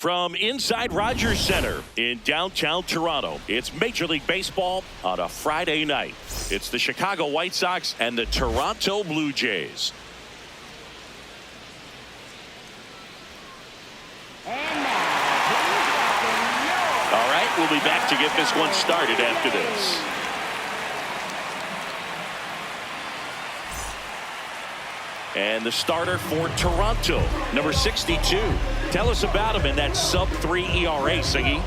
From inside Rogers Center in downtown Toronto, it's Major League Baseball on a Friday night. It's the Chicago White Sox and the Toronto Blue Jays. All right, we'll be back to get this one started after this. And the starter for Toronto, number 62. Tell us about him in that sub-3 ERA, Siggy.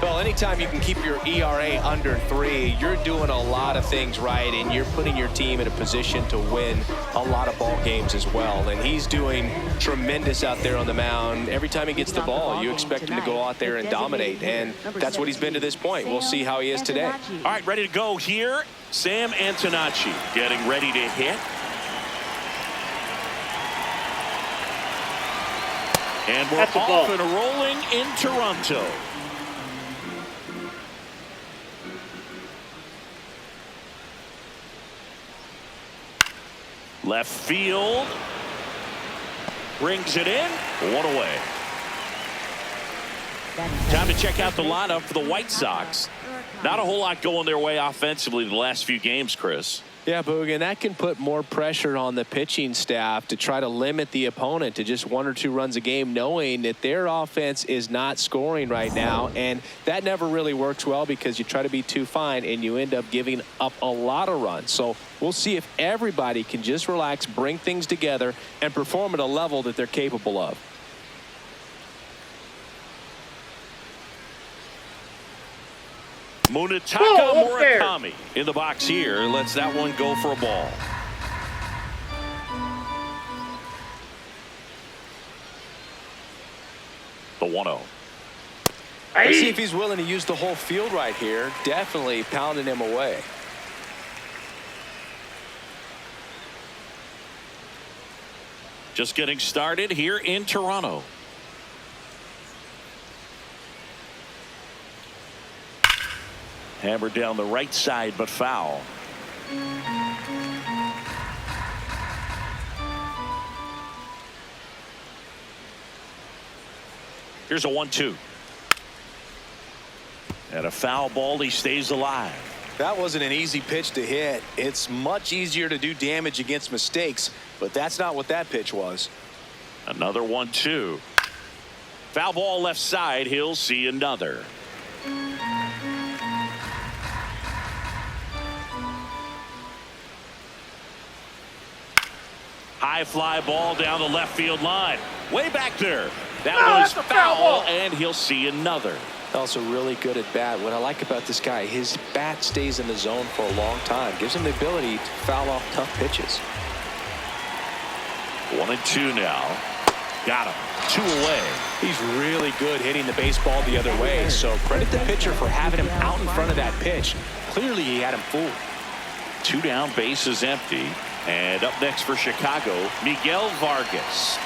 Well, anytime you can keep your ERA under 3, you're doing a lot of things right, and you're putting your team in a position to win a lot of ball games as well. And he's doing tremendous out there on the mound. Every time he gets the ball, you expect him to go out there and dominate, and that's what he's been to this point. We'll see how he is today. All right, ready to go here. Sam Antonacci getting ready to hit. And we're off and rolling in Toronto. Left field. Brings it in. One away. Time to check out the lineup for the White Sox. Not a whole lot going their way offensively the last few games, Chris. Yeah, Boog, and that can put more pressure on the pitching staff to try to limit the opponent to just 1 or 2 runs a game, knowing that their offense is not scoring right now. And that never really works well because you try to be too fine and you end up giving up a lot of runs. So we'll see if everybody can just relax, bring things together, and perform at a level that they're capable of. Munetaka Murakami in the box here. Lets that one go for a ball. The 1-0. Let's see if he's willing to use the whole field right here. Definitely pounding him away. Just getting started here in Toronto. Hammered down the right side, but foul. Here's a 1-2. And a foul ball. He stays alive. That wasn't an easy pitch to hit. It's much easier to do damage against mistakes, but that's not what that pitch was. Another 1-2. Foul ball left side. He'll see another. High fly ball down the left field line. Way back there. That was foul, and he'll see another. Also really good at bat. What I like about this guy, his bat stays in the zone for a long time. Gives him the ability to foul off tough pitches. 1-2 now. Got him. 2 away. He's really good hitting the baseball the other way. So credit the pitcher for having him out in front of that pitch. Clearly he had him fooled. 2 down, bases empty. And up next for Chicago, Miguel Vargas.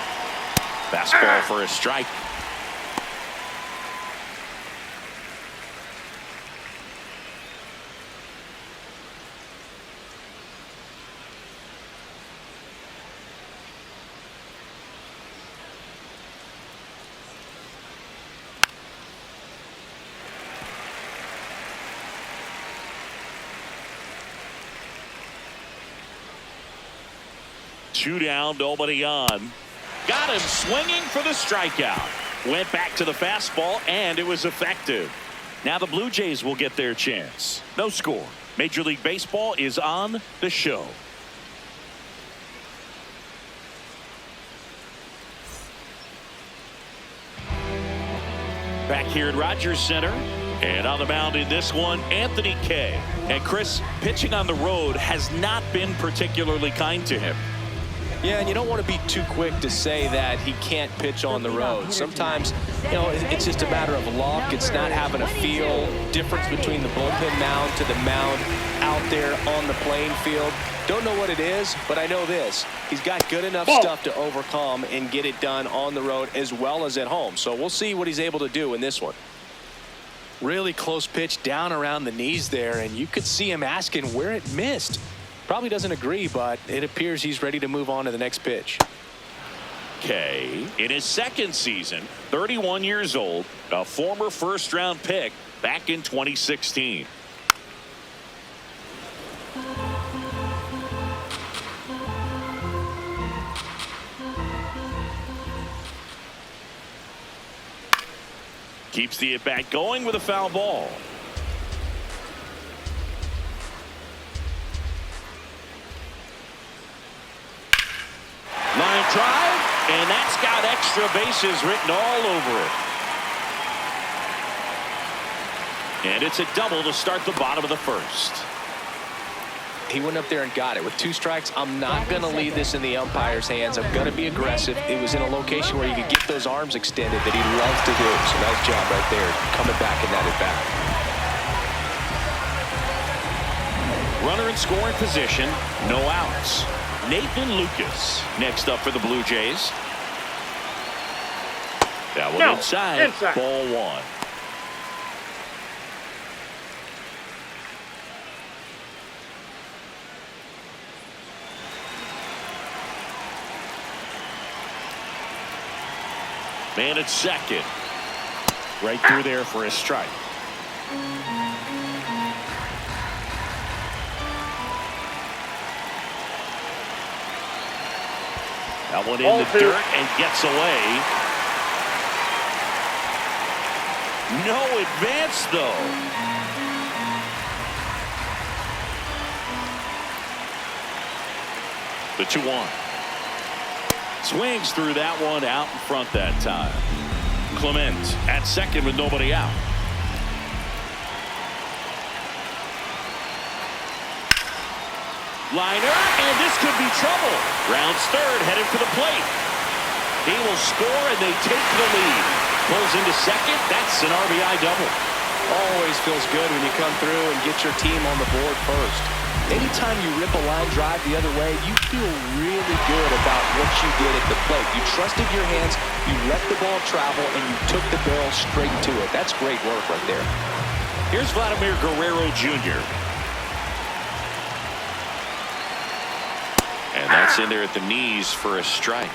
Fastball for a strike. Two down, nobody on. Got him swinging for the strikeout. Went back to the fastball, and it was effective. Now the Blue Jays will get their chance. No score. Major League Baseball is on the show. Back here at Rogers Center. And on the mound in this one, Anthony Kay. And Chris, pitching on the road has not been particularly kind to him. Yeah, and you don't want to be too quick to say that he can't pitch on the road. Sometimes, you know, it's just a matter of luck. It's not having a feel. Difference between the bullpen mound to the mound out there on the playing field. Don't know what it is, but I know this. He's got good enough stuff to overcome and get it done on the road as well as at home. So we'll see what he's able to do in this one. Really close pitch down around the knees there, and you could see him asking where it missed. Probably doesn't agree, but it appears he's ready to move on to the next pitch. Kay, in his second season, 31 years old, a former first-round pick back in 2016. Keeps the at-bat going with a foul ball. Line drive, and that's got extra bases written all over it. And it's a double to start the bottom of the first. He went up there and got it. With 2 strikes, I'm not going to leave this in the umpire's hands. I'm going to be aggressive. It was in a location where you could get those arms extended that he loves to do. So nice job right there, coming back in that at-bat. Runner in scoring position, no outs. Nathan Lucas next up for the Blue Jays. That one inside. Ball 1. Man at second. Right through there for a strike. That one in the dirt and gets away. No advance, though. The 2-1. Swings through that one, out in front that time. Clement at second with nobody out. Liner, and this could be trouble. Rounds third, headed for the plate. He will score, and they take the lead. Pulls into second. That's an RBI double. Always feels good when you come through and get your team on the board first. Anytime you rip a line drive the other way, you feel really good about what you did at the plate. You trusted your hands, you let the ball travel, and you took the barrel straight to it. That's great work right there. Here's Vladimir Guerrero Jr. And that's in there at the knees for a strike.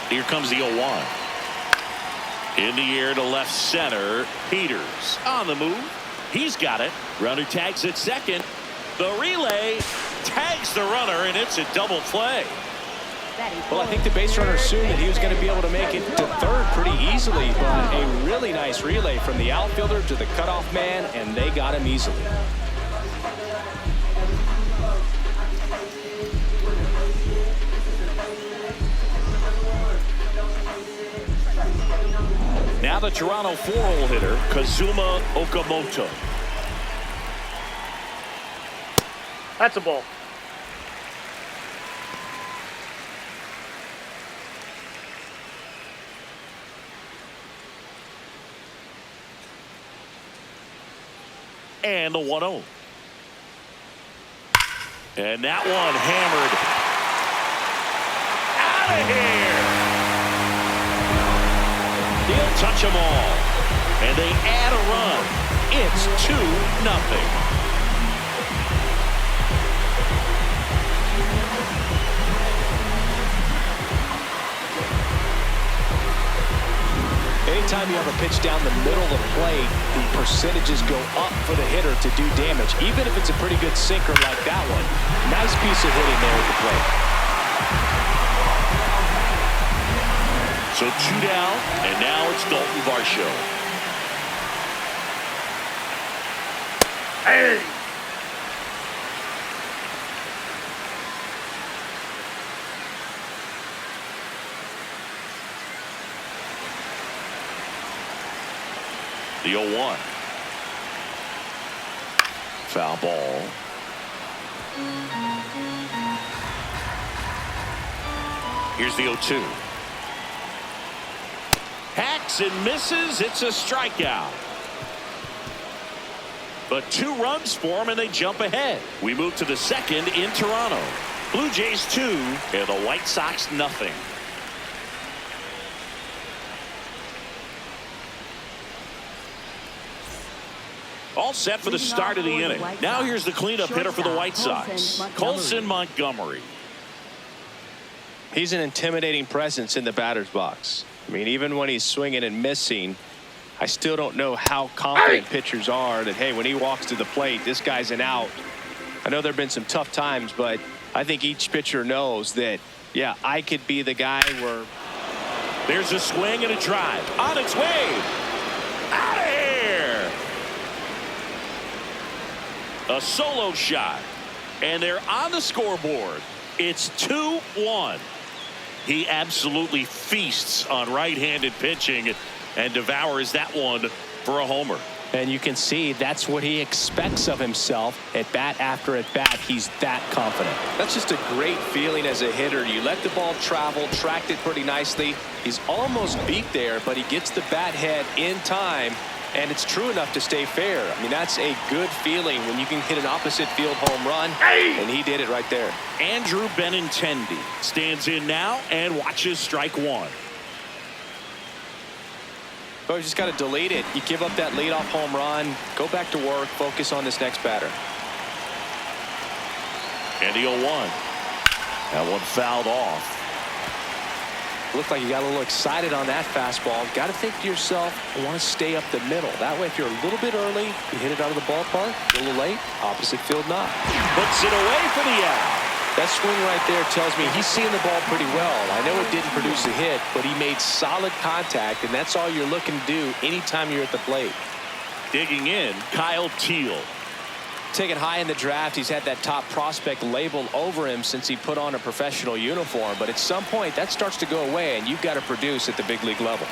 Here comes the 0-1. In the air to left center. Peters on the move. He's got it. Runner tags at second. The relay tags the runner, and it's a double play. Well, I think the base runner assumed that he was going to be able to make it to third pretty easily, but a really nice relay from the outfielder to the cutoff man, and they got him easily. Now the Toronto 4-hole hitter, Kazuma Okamoto. That's a ball. And the 1-0. And that one hammered out of here. He'll touch them all. And they add a run. It's 2-0. Anytime you have a pitch down the middle of the plate, the percentages go up for the hitter to do damage, even if it's a pretty good sinker like that one. Nice piece of hitting there at the plate. So 2 down, and now it's Dalton Varsho. Hey! The 0-1. Foul ball. Here's the 0-2. Hacks and misses. It's a strikeout. But 2 runs for him, and they jump ahead. We move to the second in Toronto. Blue Jays 2 and the White Sox nothing. All set for the start of the inning. Now here's the cleanup hitter for the White Sox, Colson Montgomery. He's an intimidating presence in the batter's box. I mean, even when he's swinging and missing, I still don't know how confident pitchers are that, hey, when he walks to the plate, this guy's an out. I know there have been some tough times, but I think each pitcher knows that, yeah, I could be the guy where... There's a swing and a drive. On its way. Out of here. A solo shot. And they're on the scoreboard. It's 2-1. He absolutely feasts on right-handed pitching and devours that one for a homer. And you can see that's what he expects of himself at bat after at bat. He's that confident. That's just a great feeling as a hitter. You let the ball travel, tracked it pretty nicely. He's almost beat there, but he gets the bat head in time, and it's true enough to stay fair. I mean, that's a good feeling when you can hit an opposite field home run, and he did it right there. Andrew Benintendi stands in now and watches strike one. Oh, you just got to delete it. You give up that leadoff home run, go back to work, focus on this next batter. And the 0-1. That one fouled off. Looked like you got a little excited on that fastball. Got to think to yourself, I want to stay up the middle. That way, if you're a little bit early, you hit it out of the ballpark. A little late, opposite field knock. Puts it away for the out. That swing right there tells me he's seeing the ball pretty well. I know it didn't produce a hit, but he made solid contact, and that's all you're looking to do anytime you're at the plate. Digging in, Kyle Teal. Taken high in the draft, he's had that top prospect label over him since he put on a professional uniform, but at some point that starts to go away, and you've got to produce at the big league level.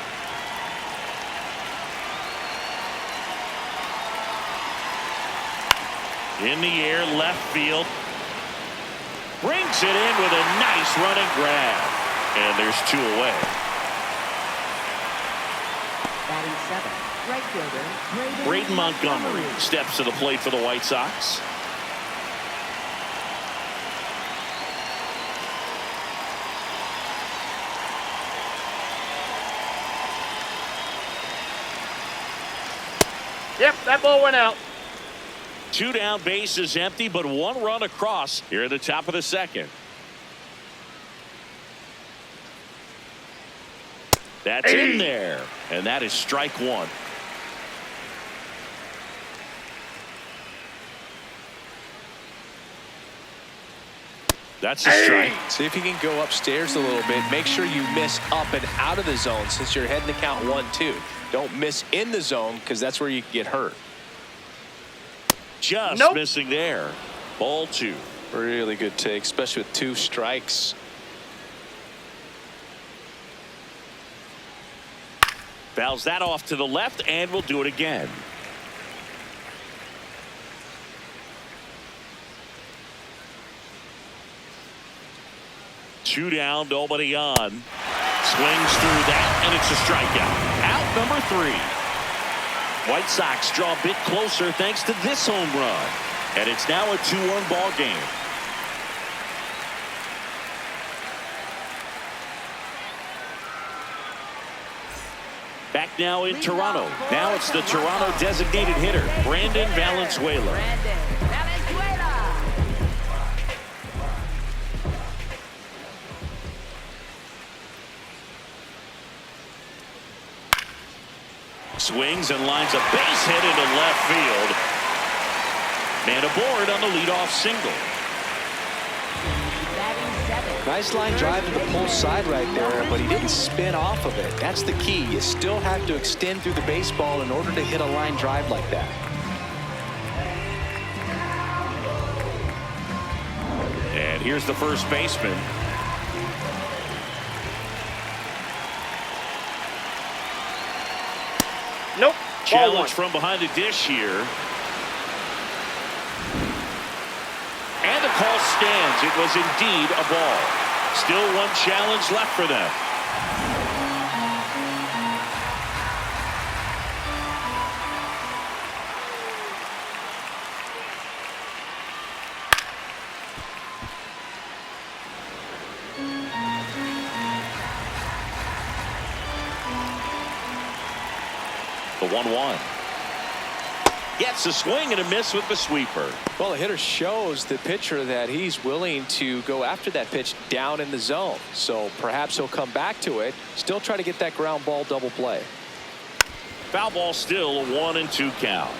In the air, left field. Brings it in with a nice running grab. And there's two away. Batting seventh, right fielder Braden Montgomery steps to the plate for the White Sox. Yep, that ball went out. Two down, bases empty, but one run across here at the top of the second. That's in there, and that is strike one. That's a strike. See if you can go upstairs a little bit. Make sure you miss up and out of the zone since you're heading to count 1-2. Don't miss in the zone because that's where you can get hurt. Just missing there. Ball two. Really good take, especially with two strikes. Fouls that off to the left, and we'll do it again. Two down, nobody on. Swings through that, and it's a strikeout. Out number three. White Sox draw a bit closer thanks to this home run. And it's now a 2-1 ball game. Back now in Toronto. Now it's the Toronto designated hitter, Brandon Valenzuela. Swings and lines a base hit into left field. Man aboard on the leadoff single. Nice line drive to the pull side right there, but he didn't spin off of it. That's the key. You still have to extend through the baseball in order to hit a line drive like that. And here's the first baseman. Nope. Challenge from behind the dish here. And the call stands. It was indeed a ball. Still one challenge left for them. The 1-1. Gets a swing and a miss with the sweeper. Well, the hitter shows the pitcher that he's willing to go after that pitch down in the zone. So perhaps he'll come back to it, still try to get that ground ball double play. Foul ball, still a 1-2 count.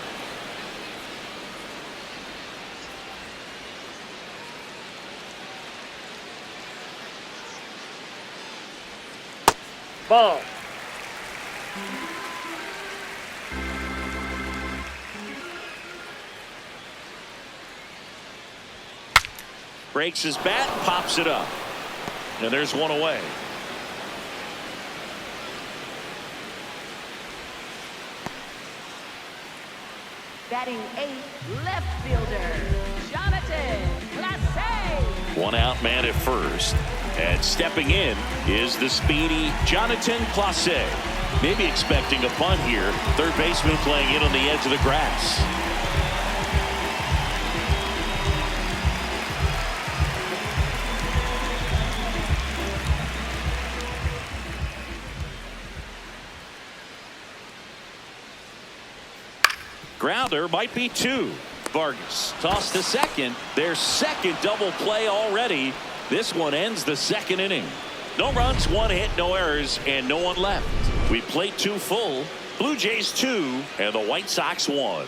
Ball. Breaks his bat, pops it up. And there's one away. Batting 8th, left fielder, Jonathan Clase. One out man at first. And stepping in is the speedy Jonathan Clase. Maybe expecting a bunt here. Third baseman playing in on the edge of the grass. Grounder might be 2. Vargas tossed to second. Their second double play already. This one ends the second inning. No runs, 1 hit, no errors, and no one left. We played 2 full. Blue Jays 2 and the White Sox 1.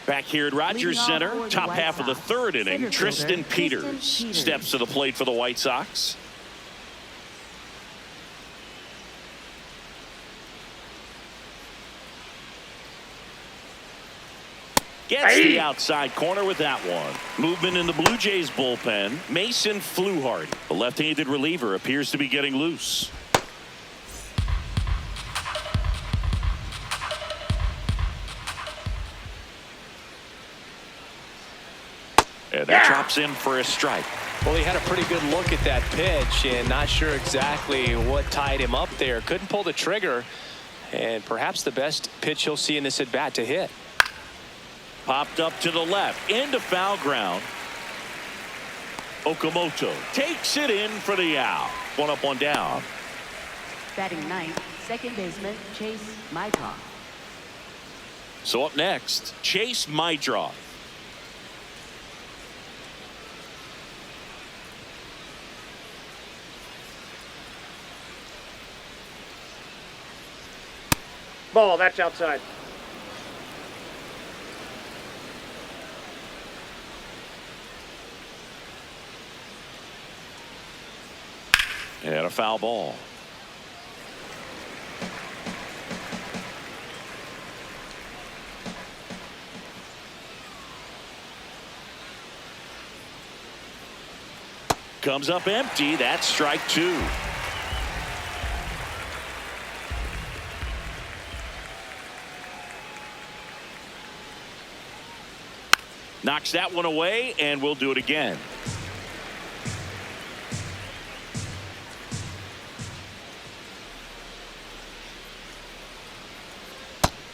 Back here at Rogers Center, top half of the 3rd inning, Tristan Peters steps to the plate for the White Sox. Gets the outside corner with that one. Movement in the Blue Jays bullpen. Mason Fluharty, the left-handed reliever, appears to be getting loose. And that drops in for a strike. Well, he had a pretty good look at that pitch and not sure exactly what tied him up there. Couldn't pull the trigger, and perhaps the best pitch he'll see in this at-bat to hit. Popped up to the left, into foul ground. Okamoto takes it in for the out. 1 up, 1 down. Batting 9th, second baseman, Chase Mydroff. So up next, Chase Mydroff. Ball, that's outside. And a foul ball. Comes up empty. That's strike 2. Knocks that one away, and we'll do it again.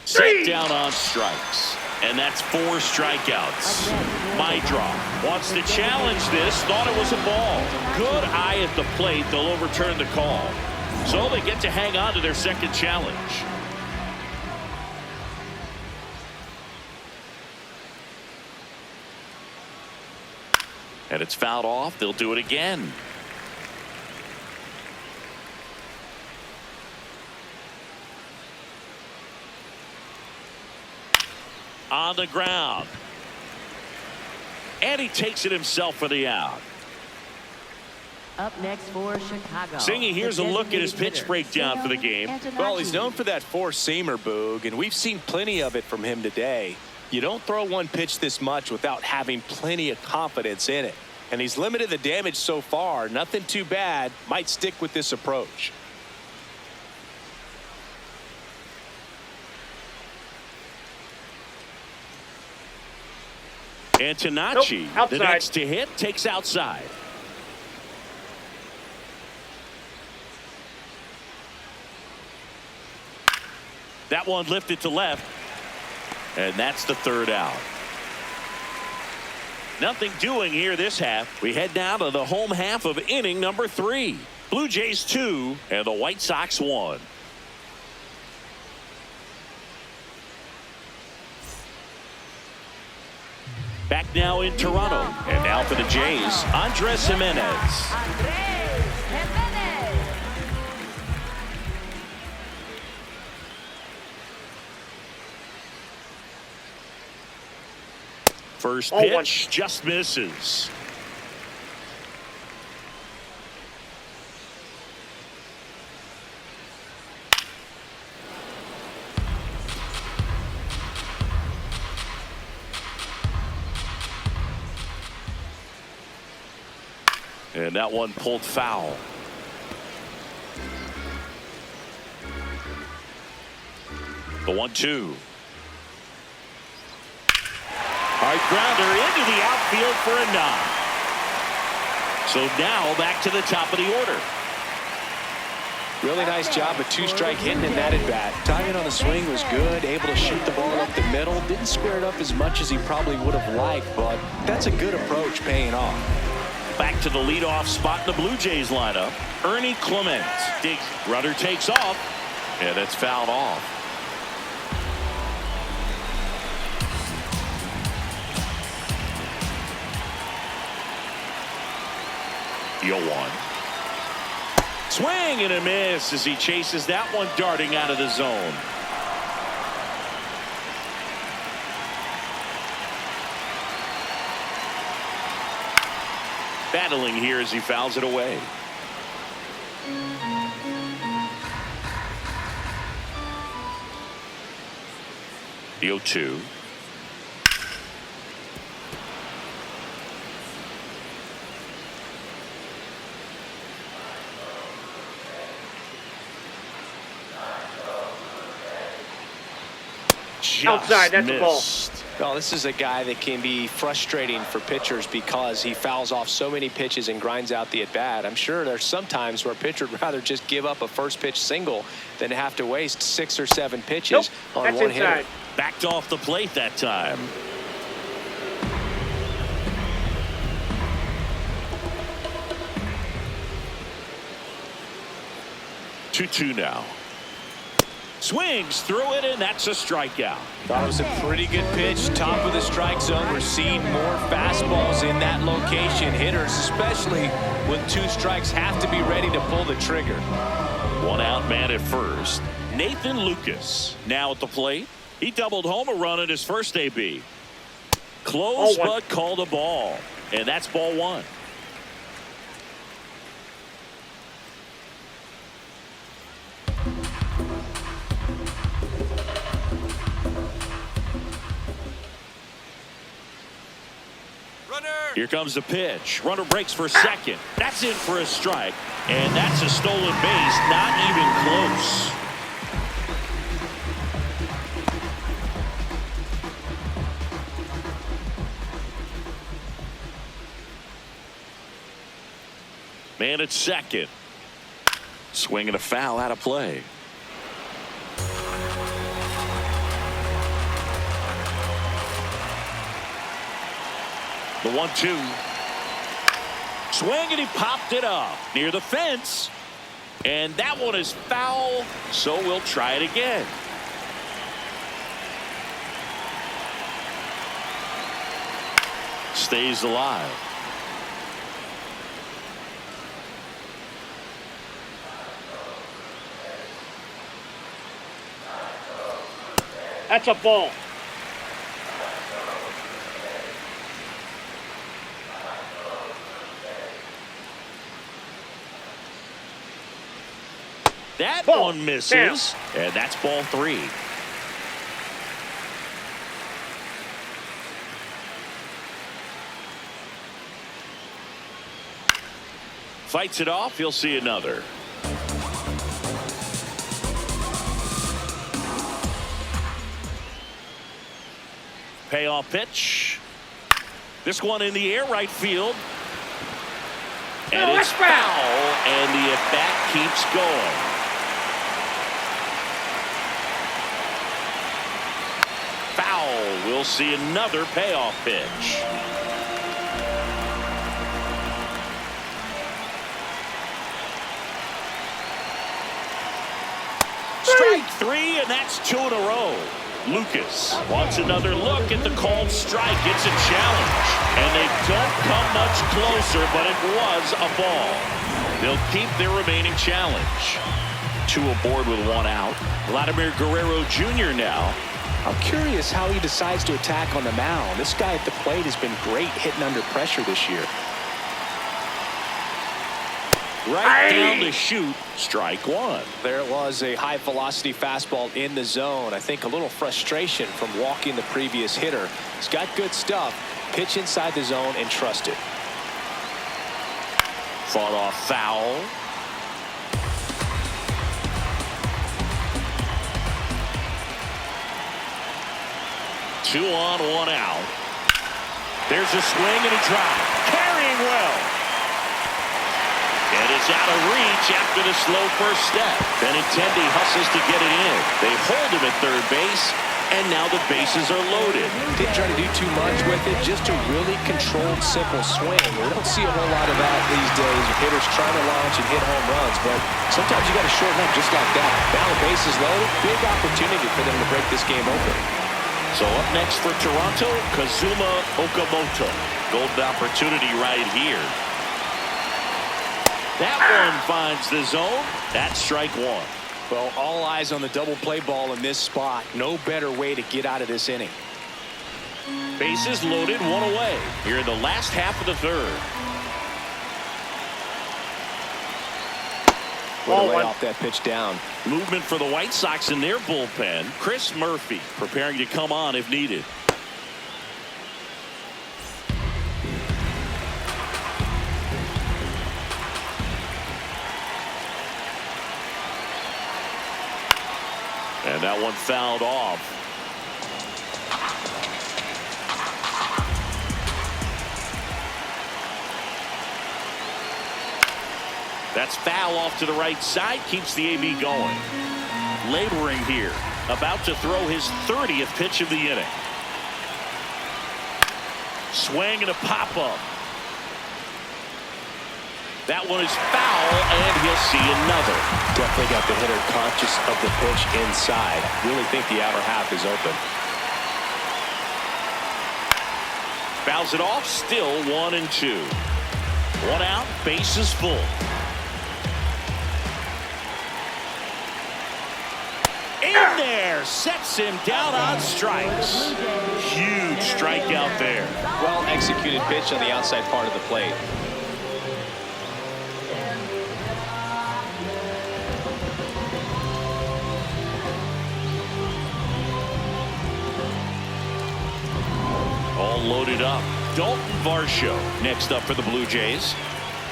Set down on strikes. And that's 4 strikeouts. Mydroff wants to challenge this. Thought it was a ball. Good eye at the plate. They'll overturn the call. So they get to hang on to their second challenge. And it's fouled off. They'll do it again. On the ground. And he takes it himself for the out. Up next for Chicago. Singy, here's a look at his pitch breakdown for the game. Well, he's known for that 4-seamer, Boog, and we've seen plenty of it from him today. You don't throw one pitch this much without having plenty of confidence in it. And he's limited the damage so far. Nothing too bad. Might stick with this approach. And Tanachi, nope, the next to hit, takes outside. That one lifted to left. And that's the 3rd out. Nothing doing here this half. We head down to the home half of inning number 3. Blue Jays 2 and the White Sox 1. Back now in Toronto, and now for the Jays, Andres Jimenez. First pitch just misses. And that one pulled foul. The 1-2. Hard grounder into the outfield for a knock. So now back to the top of the order. Really nice job of 2-strike hitting in that at bat. Timing on the swing was good, able to shoot the ball up the middle. Didn't square it up as much as he probably would have liked, but that's a good approach paying off. Back to the leadoff spot in the Blue Jays lineup. Ernie Clement. Dig runner takes off, and it's fouled off. Deal 1. Swing and a miss as he chases that one darting out of the zone. Battling here as he fouls it away. The 0-2. Outside, that's a ball. Well, this is a guy that can be frustrating for pitchers because he fouls off so many pitches and grinds out the at-bat. I'm sure there's some times where a pitcher would rather just give up a first pitch single than have to waste 6 or 7 pitches on one hitter. Backed off the plate that time. Two now. Swings through it, and that's a strikeout. That was a pretty good pitch. Top of the strike zone. We're seeing more fastballs in that location. Hitters, especially with 2 strikes, have to be ready to pull the trigger. 1 out man at first. Nathan Lucas now at the plate. He doubled home a run in his first AB. Close, but called a ball. And that's ball 1. Here comes the pitch. Runner breaks for second. That's in for a strike. And that's a stolen base. Not even close. Man at second. Swing and a foul out of play. The 1-2. Swing and he popped it up near the fence. And that one is foul, so we'll try it again. Stays alive. That's a ball. That one misses, and that's ball 3. Fights it off. He'll see another. Payoff pitch. This one in the air, right field. And it's foul, and the at-bat keeps going. Foul. We'll see another payoff pitch. Strike three, and that's two in a row. Lucas wants another look at the called strike. It's a challenge, and they don't come much closer, but it was a ball. They'll keep their remaining challenge. Two aboard with one out. Vladimir Guerrero Jr. now. I'm curious how he decides to attack on the mound. This guy at the plate has been great hitting under pressure this year. Right down the chute, strike one. There it was, a high-velocity fastball in the zone. I think a little frustration from walking the previous hitter. He's got good stuff. Pitch inside the zone and trust it. Fought off foul. Two on, one out. There's a swing and a drive. Carrying well. And it's out of reach after the slow first step. Benintendi hustles to get it in. They hold him at third base, and now the bases are loaded. Didn't try to do too much with it, just a really controlled, simple swing. We don't see a whole lot of that these days with hitters trying to launch and hit home runs, but sometimes you got to shorten up just like that. Now the bases loaded, big opportunity for them to break this game open. So up next for Toronto, Kazuma Okamoto. Golden opportunity right here. That one finds the zone. That's strike one. Well, all eyes on the double play ball in this spot. No better way to get out of this inning. Bases loaded, one away. Here in the last half of the third. Way to lay off that pitch down. Movement for the White Sox in their bullpen. Chris Murphy preparing to come on if needed. And that one fouled off. That's foul off to the right side. Keeps the AB going. Laboring here. About to throw his 30th pitch of the inning. Swing and a pop-up. That one is foul, and he'll see another. Definitely got the hitter conscious of the pitch inside. Really think the outer half is open. Fouls it off, still 1-2. One out, bases full. In there, sets him down on strikes. Huge strikeout there. Well executed pitch on the outside part of the plate. All loaded up. Dalton Varsho next up for the Blue Jays.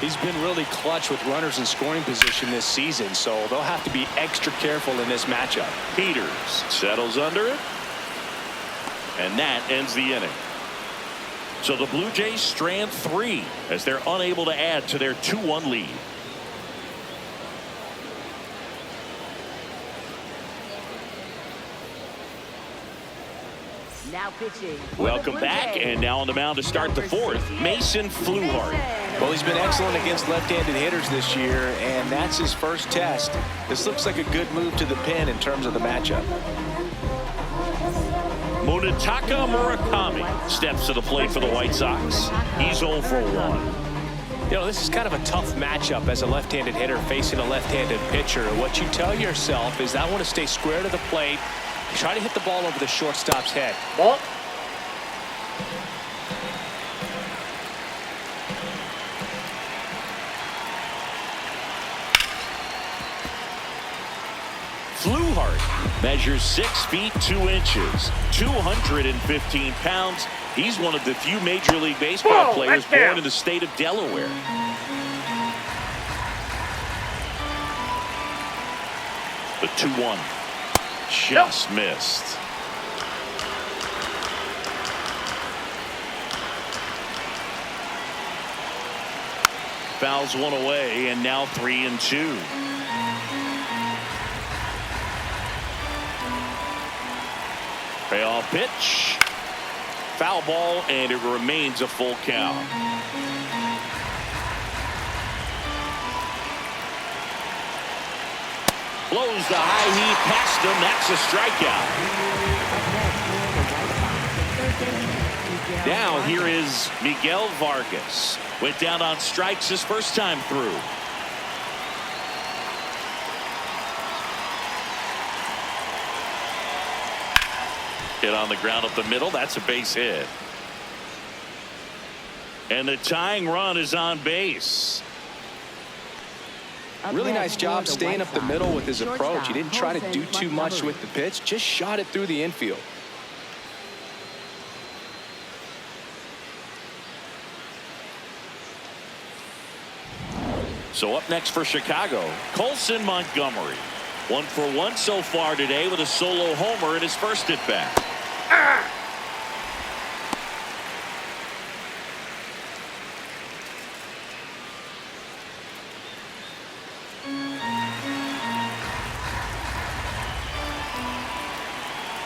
He's been really clutch with runners in scoring position this season, so they'll have to be extra careful in this matchup. Peters settles under it, and that ends the inning. So the Blue Jays strand 3 as they're unable to add to their 2-1 lead. Now pitching. Welcome back, and now on the mound to start the fourth, Mason Fluharty. Well, he's been excellent against left-handed hitters this year, and that's his first test. This looks like a good move to the pin in terms of the matchup. Munetaka Murakami steps to the plate for the White Sox. He's 0 for 1. You know, this is kind of a tough matchup as a left-handed hitter facing a left-handed pitcher. What you tell yourself is I want to stay square to the plate, try to hit the ball over the shortstop's head. Ball. Fluharty measures 6 feet 2 inches, 215 pounds. He's one of the few Major League Baseball players born in the state of Delaware. The 2-1 just missed. Fouls one away, and now 3-2. Payoff pitch. Foul ball, and it remains a full count. Blows the high heat past him. That's a strikeout. Now here is Miguel Vargas. Went down on strikes his first time through. Hit on the ground up the middle. That's a base hit. And the tying run is on base. Really nice job staying up the middle with his approach. He didn't try to do too much with the pitch, just shot it through the infield. So up next for Chicago, Colson Montgomery. 1 for 1 so far today with a solo homer in his first at bat.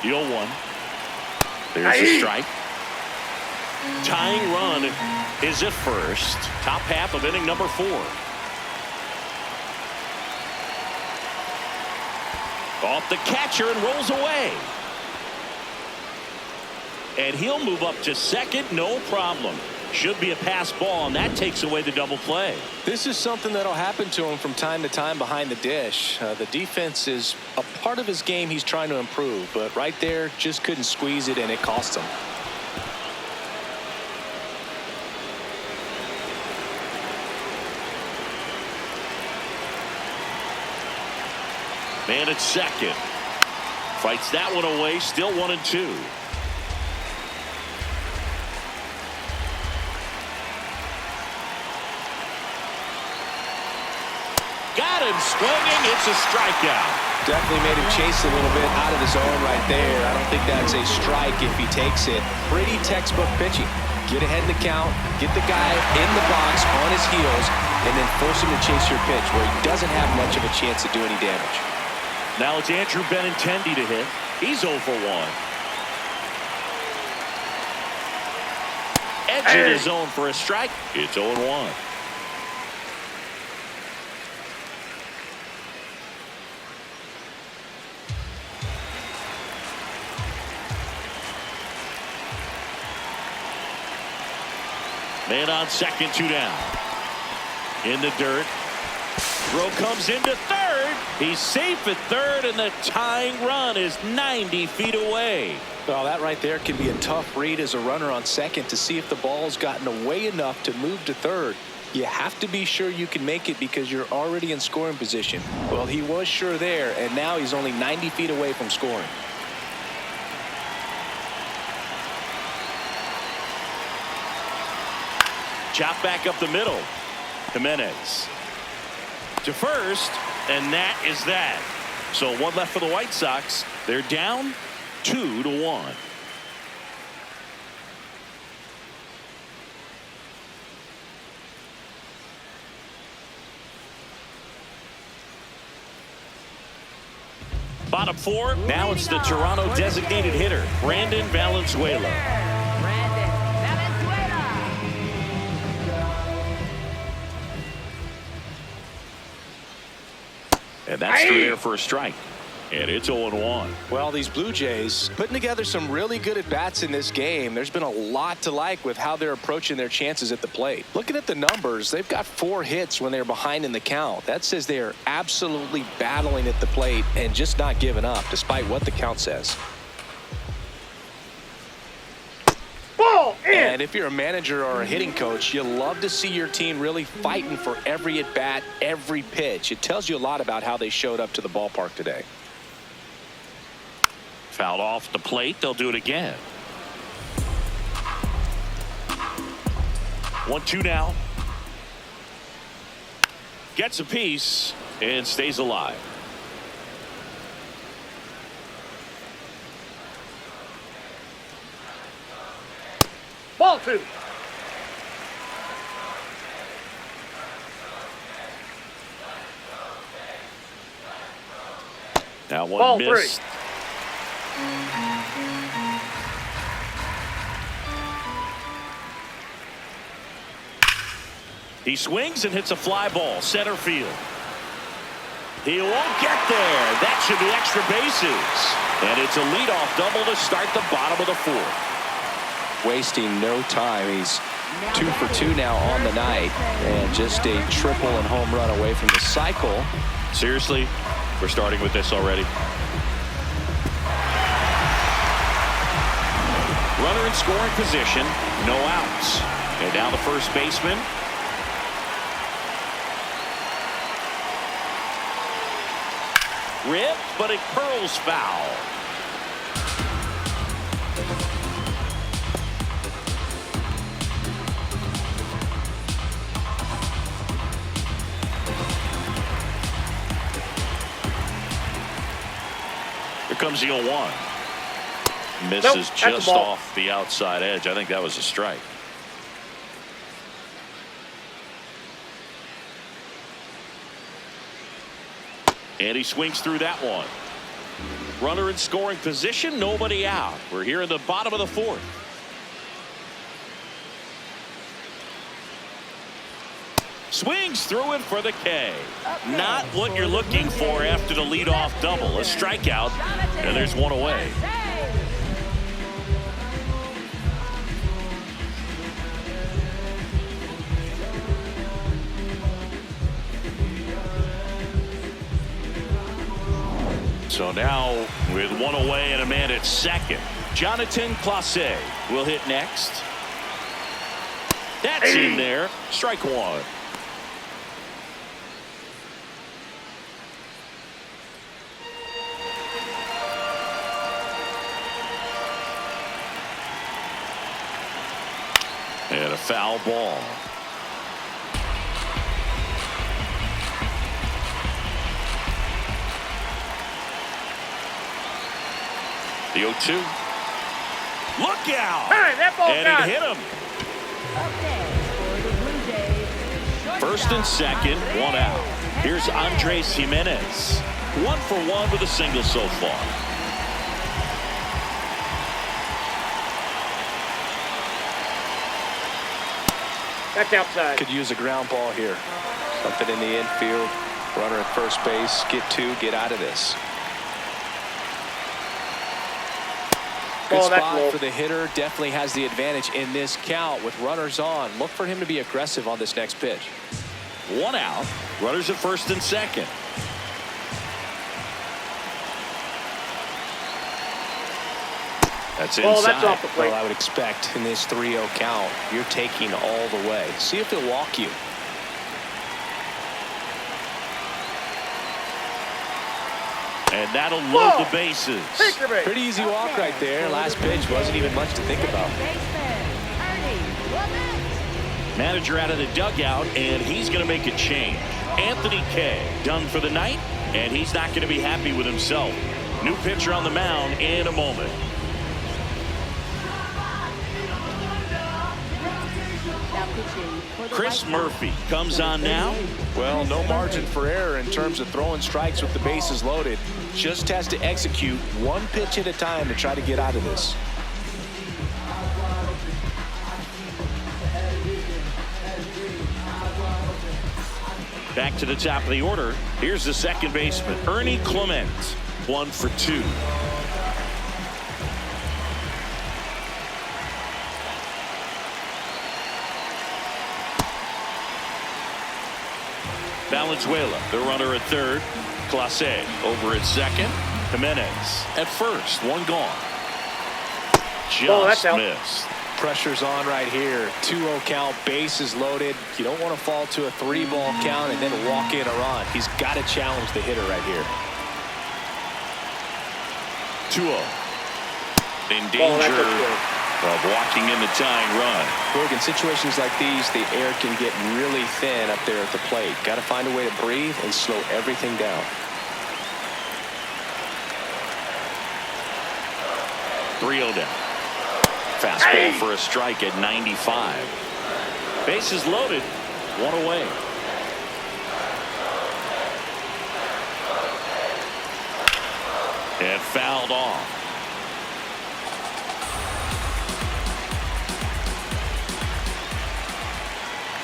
The 0-1. There's a strike. Tying run is at first. Top half of inning number 4. Off the catcher and rolls away. And he'll move up to second, no problem. Should be a pass ball, and that takes away the double play. This is something that'll happen to him from time to time behind the dish. The defense is a part of his game he's trying to improve, but right there just couldn't squeeze it, and it cost him. Man at second. Fights that one away, still 1-2. Got him swinging. It's a strikeout. Definitely made him chase a little bit out of the zone right there. I don't think that's a strike if he takes it. Pretty textbook pitching. Get ahead in the count, get the guy in the box on his heels, and then force him to chase your pitch where he doesn't have much of a chance to do any damage. Now it's Andrew Benintendi to hit. He's 0 for 1. Edge in his zone for a strike. It's 0-1. Man on second, 2 down. In the dirt. Throw comes into third. He's safe at third, and the tying run is 90 feet away. Well, that right there can be a tough read as a runner on second to see if the ball's gotten away enough to move to third. You have to be sure you can make it because you're already in scoring position. Well, he was sure there, and now he's only 90 feet away from scoring. Chop back up the middle. Jimenez to first, and that is that. So 1 left for the White Sox. They're down 2-1. Bottom 4. Now it's the Toronto designated hitter, Brandon Valenzuela. And that's through there for a strike. And it's 0-1. Well, these Blue Jays putting together some really good at-bats in this game. There's been a lot to like with how they're approaching their chances at the plate. Looking at the numbers, they've got 4 hits when they're behind in the count. That says they are absolutely battling at the plate and just not giving up, despite what the count says. And if you're a manager or a hitting coach, you love to see your team really fighting for every at-bat, every pitch. It tells you a lot about how they showed up to the ballpark today. Fouled off the plate. They'll do it again. 1-2 now. Gets a piece and stays alive. Ball 2. Now one Ball missed. 3. He swings and hits a fly ball center field. He won't get there. That should be extra bases. And it's a leadoff double to start the bottom of the fourth. Wasting no time. He's 2 for 2 now on the night, and just a triple and home run away from the cycle. Seriously, we're starting with this already. Runner in scoring position, no outs. And down the first baseman. Ripped, but it curls foul. Here comes the 0-1. Misses just off the outside edge. I think that was a strike. And he swings through that one. Runner in scoring position, nobody out. We're here in the bottom of the fourth. Swings through it for the K. Not what you're looking for after the leadoff double. A strikeout, and there's one away. So now, with one away and a man at second, Jonathan Clase will hit next. That's in there. Strike one. And a foul ball. The 0-2. Look out! Hey, that ball and got it hit him. First and second, one out. Here's Andres Jimenez. 1 for 1 with a single so far. That's outside. Could use a ground ball here. Something in the infield. Runner at first base. Get 2. Get out of this. Good spot for the hitter. Definitely has the advantage in this count with runners on. Look for him to be aggressive on this next pitch. 1 out. Runners at first and second. That's inside. Oh, that's off the plate. Well, I would expect in this 3-0 count, you're taking all the way. See if he'll walk you. And that'll load the bases. Pretty easy walk right there. Last pitch wasn't even much to think about. Manager out of the dugout, and he's going to make a change. Anthony K. done for the night, and he's not going to be happy with himself. New pitcher on the mound in a moment. Chris Murphy comes on now. Well, no margin for error in terms of throwing strikes with the bases loaded. Just has to execute one pitch at a time to try to get out of this. Back to the top of the order. Here's the second baseman, Ernie Clement. 1 for 2. Valenzuela, the runner at third. Clase over at second. Jimenez at first. 1 gone. Just missed. Pressure's on right here. 2-0 count, bases loaded. You don't want to fall to a 3-ball count and then walk in a run. He's got to challenge the hitter right here. 2-0. In danger of walking in the tying run. Look, in situations like these, the air can get really thin up there at the plate. Got to find a way to breathe and slow everything down. 3-0 down. Fastball for a strike at 95. Bases loaded. 1 away. And fouled off.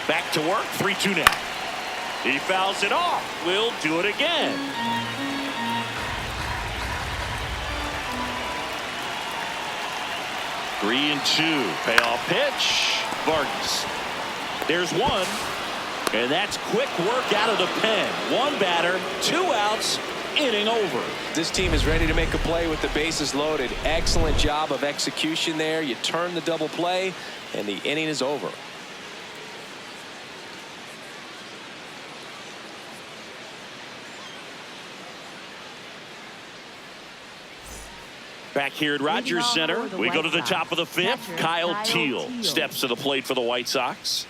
Back to work. 3-2 now. He fouls it off. We'll do it again. Three and two. Payoff pitch. Vargas. There's one. And that's quick work out of the pen. One batter, 2 outs, inning over. This team is ready to make a play with the bases loaded. Excellent job of execution there. You turn the double play, and the inning is over. Back here at Rogers Center, we go to the top of the 5th. Kyle Teal steps to the plate for the White Sox.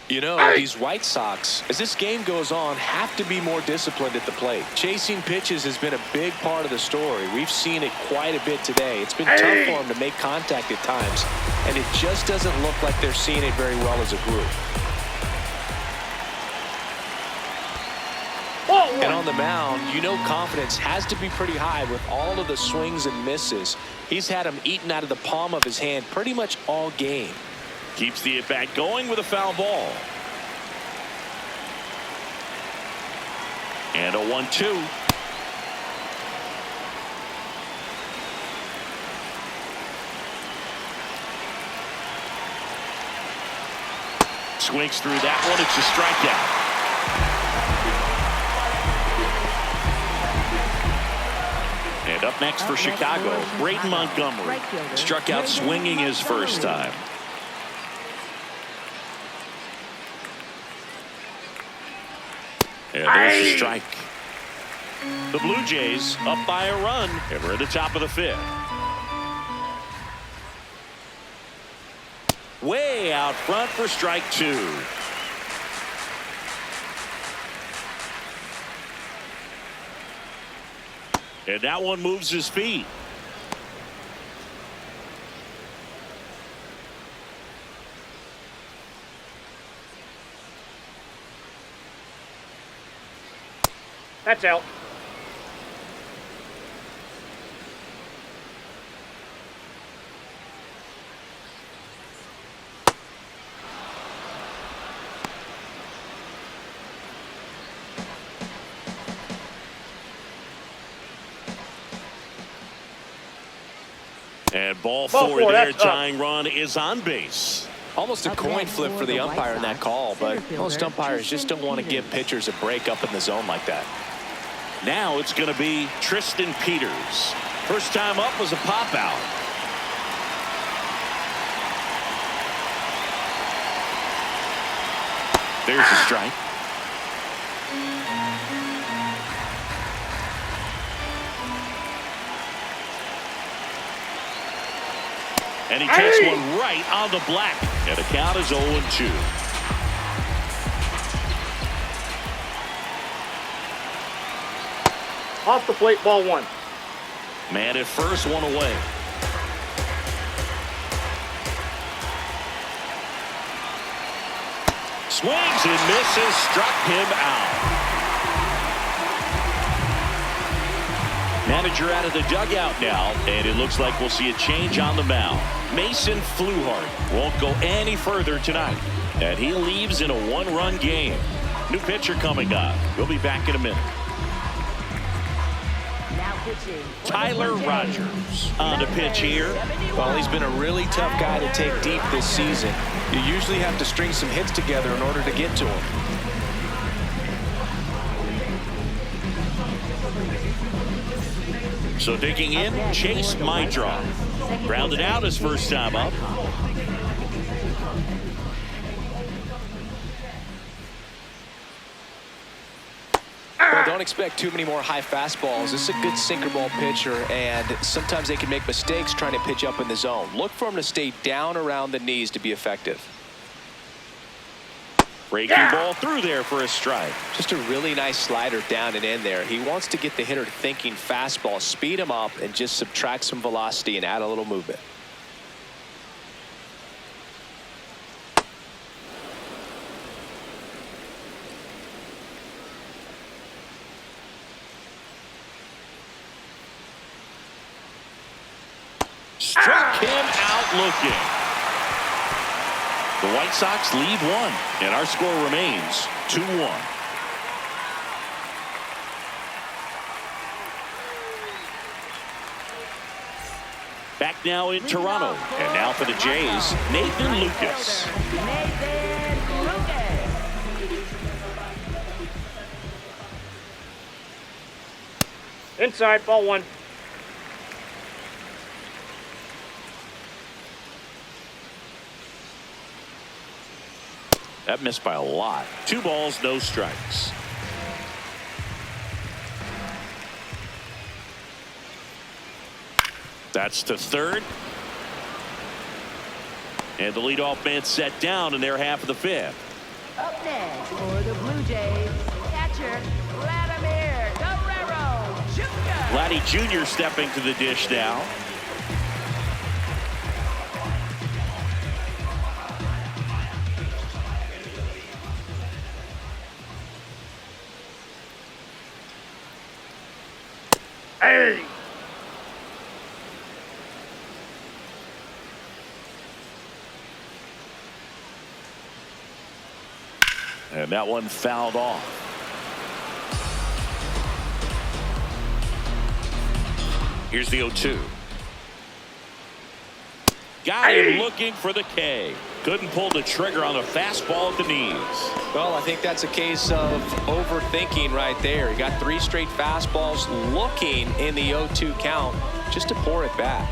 You know, these White Sox, as this game goes on, have to be more disciplined at the plate. Chasing pitches has been a big part of the story. We've seen it quite a bit today. It's been tough for them to make contact at times, and it just doesn't look like they're seeing it very well as a group. And on the mound, you know confidence has to be pretty high with all of the swings and misses. He's had them eaten out of the palm of his hand pretty much all game. Keeps the at-bat going with a foul ball. And a 1-2. Swings through that one. It's a strikeout. And up next for Chicago, Braden Montgomery. Struck out swinging his first time. And there's a strike. The Blue Jays up by a run, and we're at the top of the 5th. Way out front for strike 2. And that one moves his feet. That's out. And ball four there. Tying run is on base. Almost a coin flip for the umpire in that call, but most umpires just don't want to give pitchers a break up in the zone like that. Now it's going to be Tristan Peters. First time up was a pop out. There's a strike. And he takes one right on the black. And the count is 0-2. Off the plate, ball 1. Man at first, one away. Swings and misses, struck him out. Manager out of the dugout now, and it looks like we'll see a change on the mound. Mason Fluhart won't go any further tonight, and he leaves in a 1-run game. New pitcher coming up. We'll be back in a minute. Tyler Rogers on the pitch here. Well, he's been a really tough guy to take deep this season. You usually have to string some hits together in order to get to him. So digging in, Chase Mydroff. Grounded out his first time up. Well, don't expect too many more high fastballs. This is a good sinker ball pitcher, and sometimes they can make mistakes trying to pitch up in the zone. Look for him to stay down around the knees to be effective. Breaking ball through there for a strike. Just a really nice slider down and in there. He wants to get the hitter thinking fastball, speed him up, and just subtract some velocity and add a little movement. him out looking. The White Sox lead one, and our score remains 2-1. Back now in Toronto, and now for the Jays, Nathan Lucas. Inside, ball one. That missed by a lot. 2 balls, no strikes. That's to third. And the leadoff man set down in their half of the 5th. Up next for the Blue Jays, catcher Vladimir Guerrero Jr. Vladdy Jr. stepping to the dish now. Hey! And that one fouled off. Here's the 0-2. Got him looking for the K. Couldn't pull the trigger on the fastball at the knees. Well, I think that's a case of overthinking right there. He got 3 straight fastballs looking in the 0-2 count just to pour it back.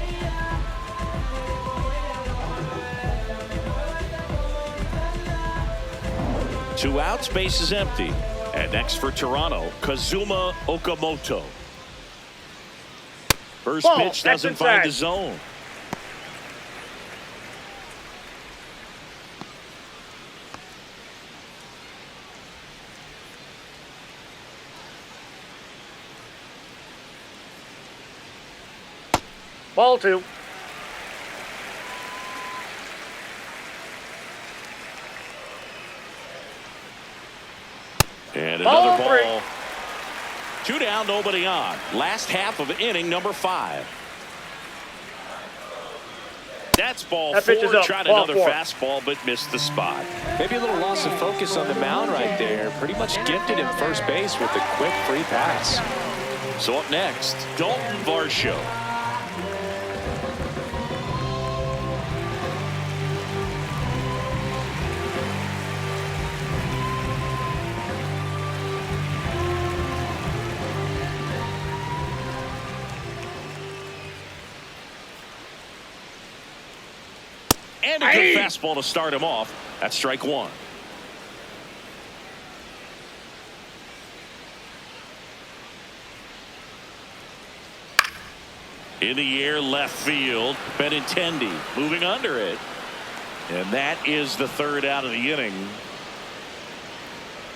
Two outs, base is empty. And next for Toronto, Kazuma Okamoto. First Ball, pitch doesn't find the zone. Ball 2. And another Ball 3. ball. 2 down, nobody on. Last half of inning number 5. That's ball That pitch is 4. up. Tried Ball another 4. fastball, but missed the spot. Maybe a little loss of focus on the mound right there. Pretty much gifted him first base with a quick free pass. So up next, Dalton Varsho. And a good fastball to start him off. That's strike 1. In the air, left field. Benintendi moving under it. And that is the 3rd out of the inning.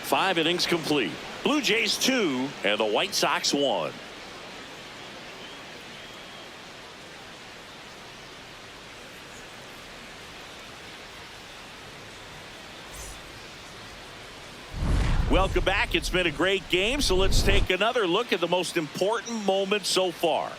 5 innings complete. Blue Jays 2 and the White Sox 1. Welcome back. It's been a great game, so let's take another look at the most important moment so far.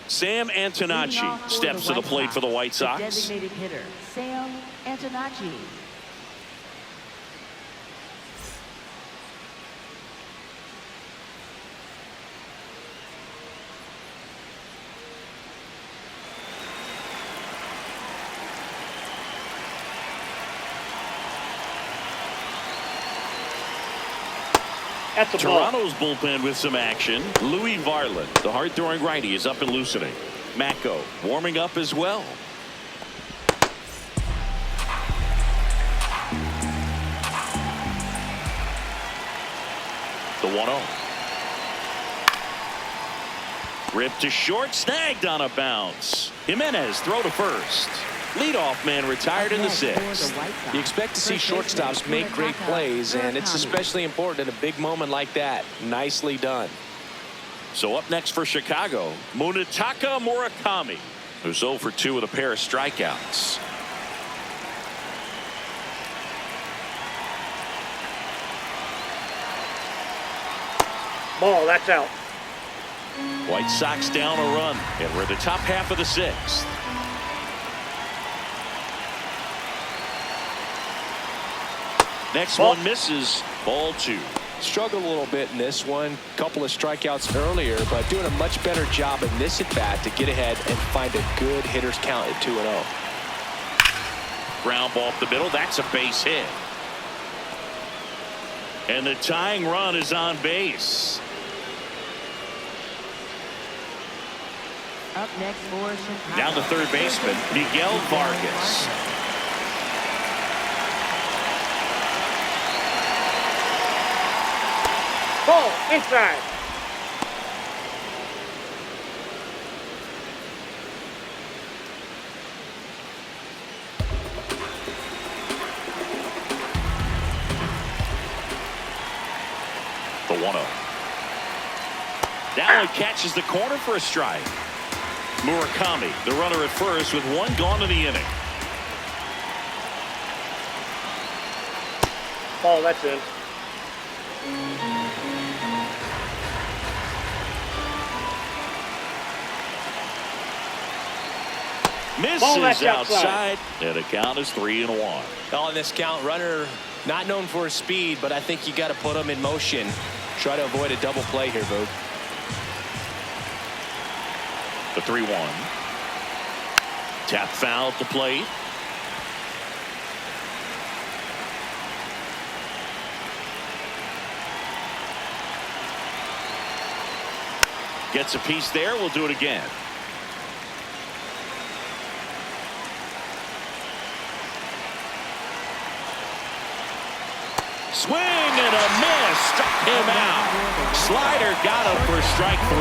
Sam Antonacci steps to the plate for the White Sox. Designated hitter Sam Antonacci. That's a ball. Toronto's bullpen with some action. Louis Varland, the hard-throwing righty, is up and loosening. Mako warming up as well. The 1-0. Ripped to short, snagged on a bounce. Jimenez throw to first. Leadoff man retired in the sixth. You expect to see shortstops make great plays, and it's especially important in a big moment like that. Nicely done. So up next for Chicago, Munetaka Murakami, who's 0 for 2 with a pair of strikeouts. Ball, that's out. White Sox down a run, and we're in the top half of the sixth. Next one misses. Ball 2. Struggled a little bit in this one. Couple of strikeouts earlier, but doing a much better job in this at bat to get ahead and find a good hitter's count at 2-0. Ground ball up the middle. That's a base hit. And the tying run is on base. Up next for Chicago. Down the third baseman, Miguel Vargas. Ball, inside. The 1-0. Now he catches the corner for a strike. Murakami, the runner at first with one gone in the inning. Ball, that's in. Misses outside, and the count is 3-1. On this count, runner not known for his speed, but I think you got to put him in motion. Try to avoid a double play here, Boog. The 3-1. Tap foul at the plate. Gets a piece there. We'll do it again. Swing and a miss. Struck him out. Slider got him for strike 3.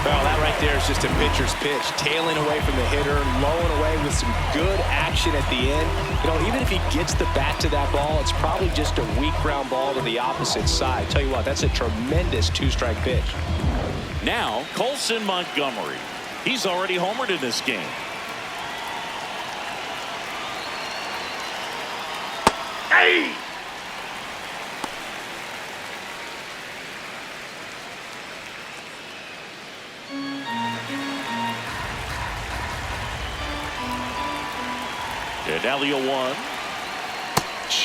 Well, that right there is just a pitcher's pitch. Tailing away from the hitter, lowing away with some good action at the end. You know, even if he gets the bat to that ball, it's probably just a weak ground ball to the opposite side. Tell you what, that's a tremendous 2-strike pitch. Now, Colson Montgomery. He's already homered in this game. Hey! And now the 0-1.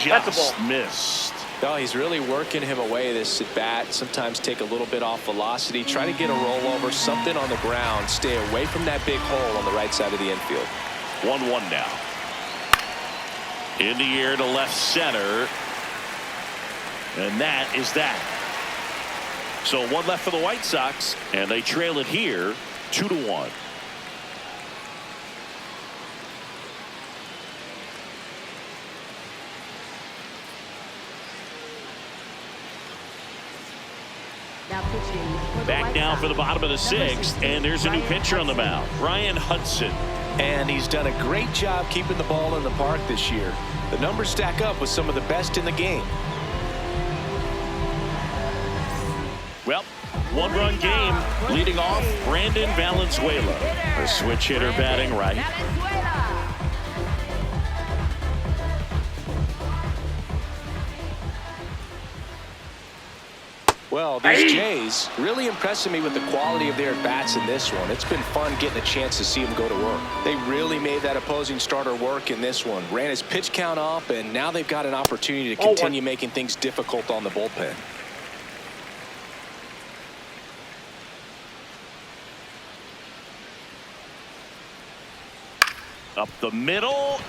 Just missed. No, he's really working him away this at bat. Sometimes take a little bit off velocity. Try to get a rollover, something on the ground. Stay away from that big hole on the right side of the infield. 1-1 now. In the air to left center. And that is that. So one left for the White Sox, and they trail it here 2-1. Back now for the bottom of the sixth, and there's a new pitcher on the mound, Ryan Hudson. And he's done a great job keeping the ball in the park this year. The numbers stack up with some of the best in the game. Well, one-run game. Leading off, Brandon Valenzuela. A switch hitter batting right. Well, these Jays really impressing me with the quality of their bats in this one. It's been fun getting a chance to see them go to work. They really made that opposing starter work in this one. Ran his pitch count up, and now they've got an opportunity to continue making things difficult on the bullpen. Up the middle.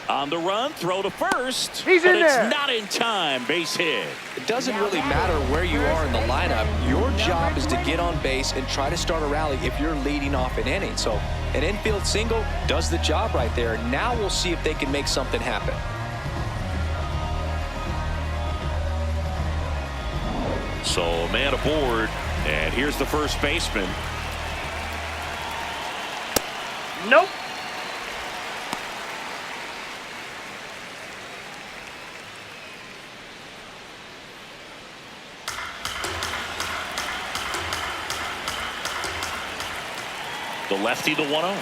On the run, throw to first. He's but in it's there. not in time. Base hit. It doesn't really matter where you are in the lineup. Your job is to get on base and try to start a rally if you're leading off an inning. So an infield single does the job right there. Now we'll see if they can make something happen. So man aboard, and here's the first baseman. Nope. The lefty, the 1-0.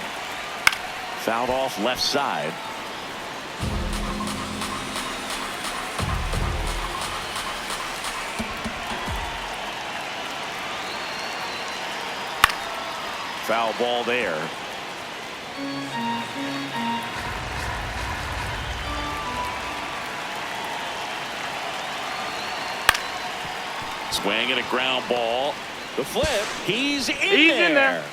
Fouled off left side. Foul ball there. Swing and a ground ball. The flip. He's in there.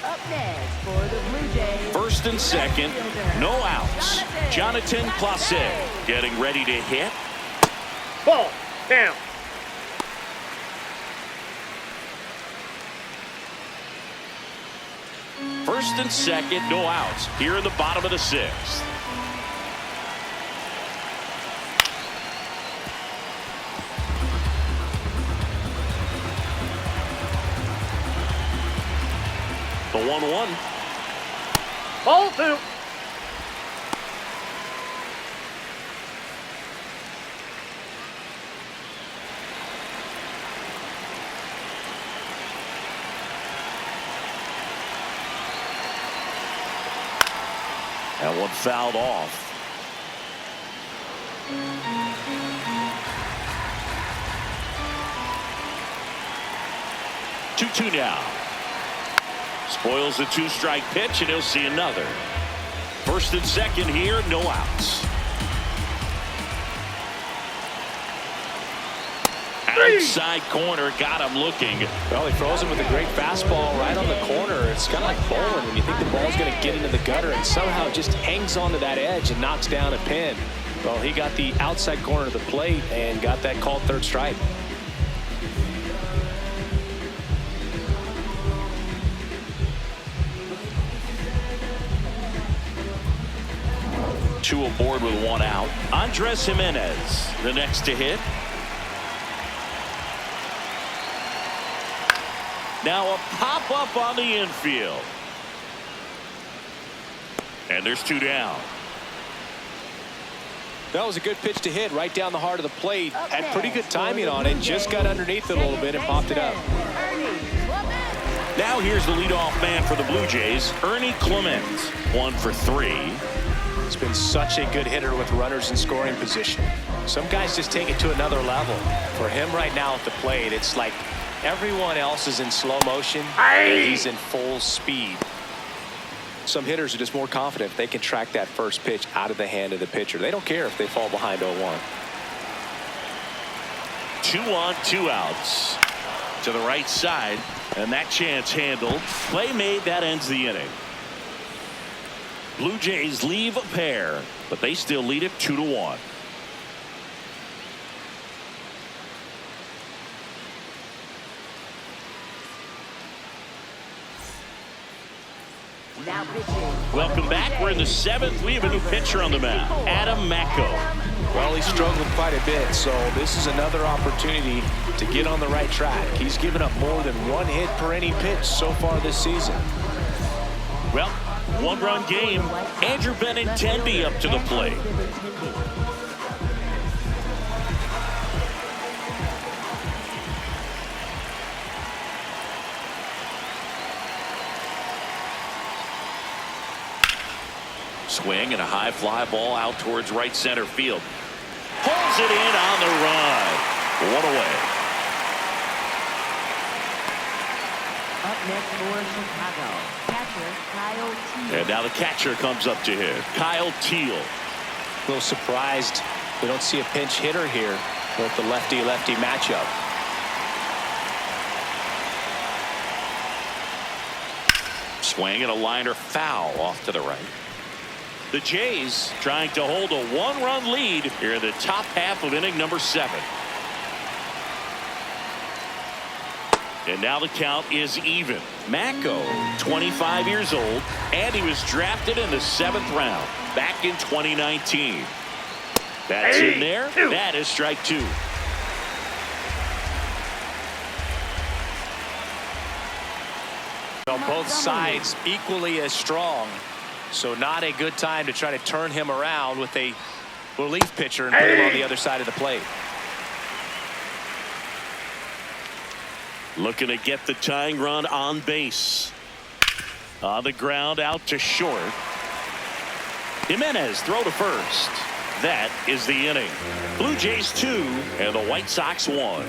Up next for the Blue Jays. First and second, no outs. Jonathan Clase getting ready to hit. Ball. Down. First and second, no outs. Here in the bottom of the sixth. The 1-1. Ball 2. That one fouled off. Two now. Spoils the 2-strike pitch, and he'll see another. First and second here, no outs. Outside corner, got him looking. Well, he throws him with a great fastball right on the corner. It's kind of like bowling when you think the ball's going to get into the gutter and somehow just hangs onto that edge and knocks down a pin. Well, he got the outside corner of the plate and got that called third strike. Two aboard with one out. Andres Jimenez, the next to hit. Now a pop-up on the infield. And there's two down. That was a good pitch to hit right down the heart of the plate. Had pretty good timing on it. Just got underneath it a little bit and popped it up. Now here's the leadoff man for the Blue Jays, Ernie Clement. 1 for 3. He's been such a good hitter with runners in scoring position. Some guys just take it to another level. For him right now at the plate, it's like everyone else is in slow motion and he's in full speed. Some hitters are just more confident if they can track that first pitch out of the hand of the pitcher. They don't care if they fall behind 0-1. 2 on, 2 outs. To the right side, and that chance handled. Play made, that ends the inning. Blue Jays leave a pair, but they still lead it 2-1. Now pitching. Welcome back. We're in the 7th. We have a new pitcher on the mound, Adam Macko. Well, he's struggled quite a bit, so this is another opportunity to get on the right track. He's given up more than 1 hit per inning pitch so far this season. Well, 1-run game. Andrew Benintendi up to the plate. Swing and a high fly ball out towards right center field. Pulls it in on the run. 1 away. Up next for Chicago, catcher Kyle Teal. And now the catcher comes up to hit, Kyle Teal. A little surprised we don't see a pinch hitter here with the lefty-lefty matchup. Swing and a liner foul off to the right. The Jays trying to hold a 1-run lead here in the top half of inning number 7. And now the count is even. Macko, 25 years old, and he was drafted in the 7th round back in 2019. That's in there. That is strike 2. Well, both sides equally as strong, so not a good time to try to turn him around with a relief pitcher and put him on the other side of the plate. Looking to get the tying run on base. On the ground, out to short. Jimenez throw to first. That is the inning. Blue Jays 2 and the White Sox 1.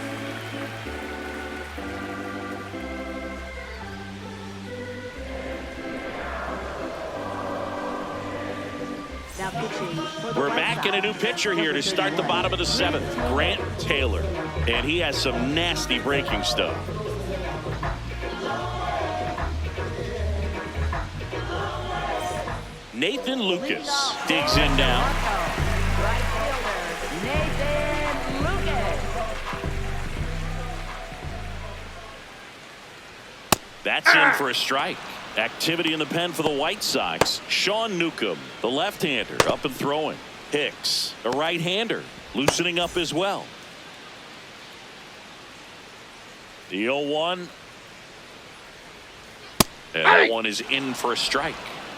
We're back in a new pitcher here to start the bottom of the 7th. Grant Taylor. And he has some nasty breaking stuff. Nathan Lucas digs in now. Right fielder, Nathan Lucas. That's in for a strike. Activity in the pen for the White Sox. Sean Newcomb, the left-hander, up and throwing. Hicks, a right-hander, loosening up as well. The 0-1. And that one is in for a strike.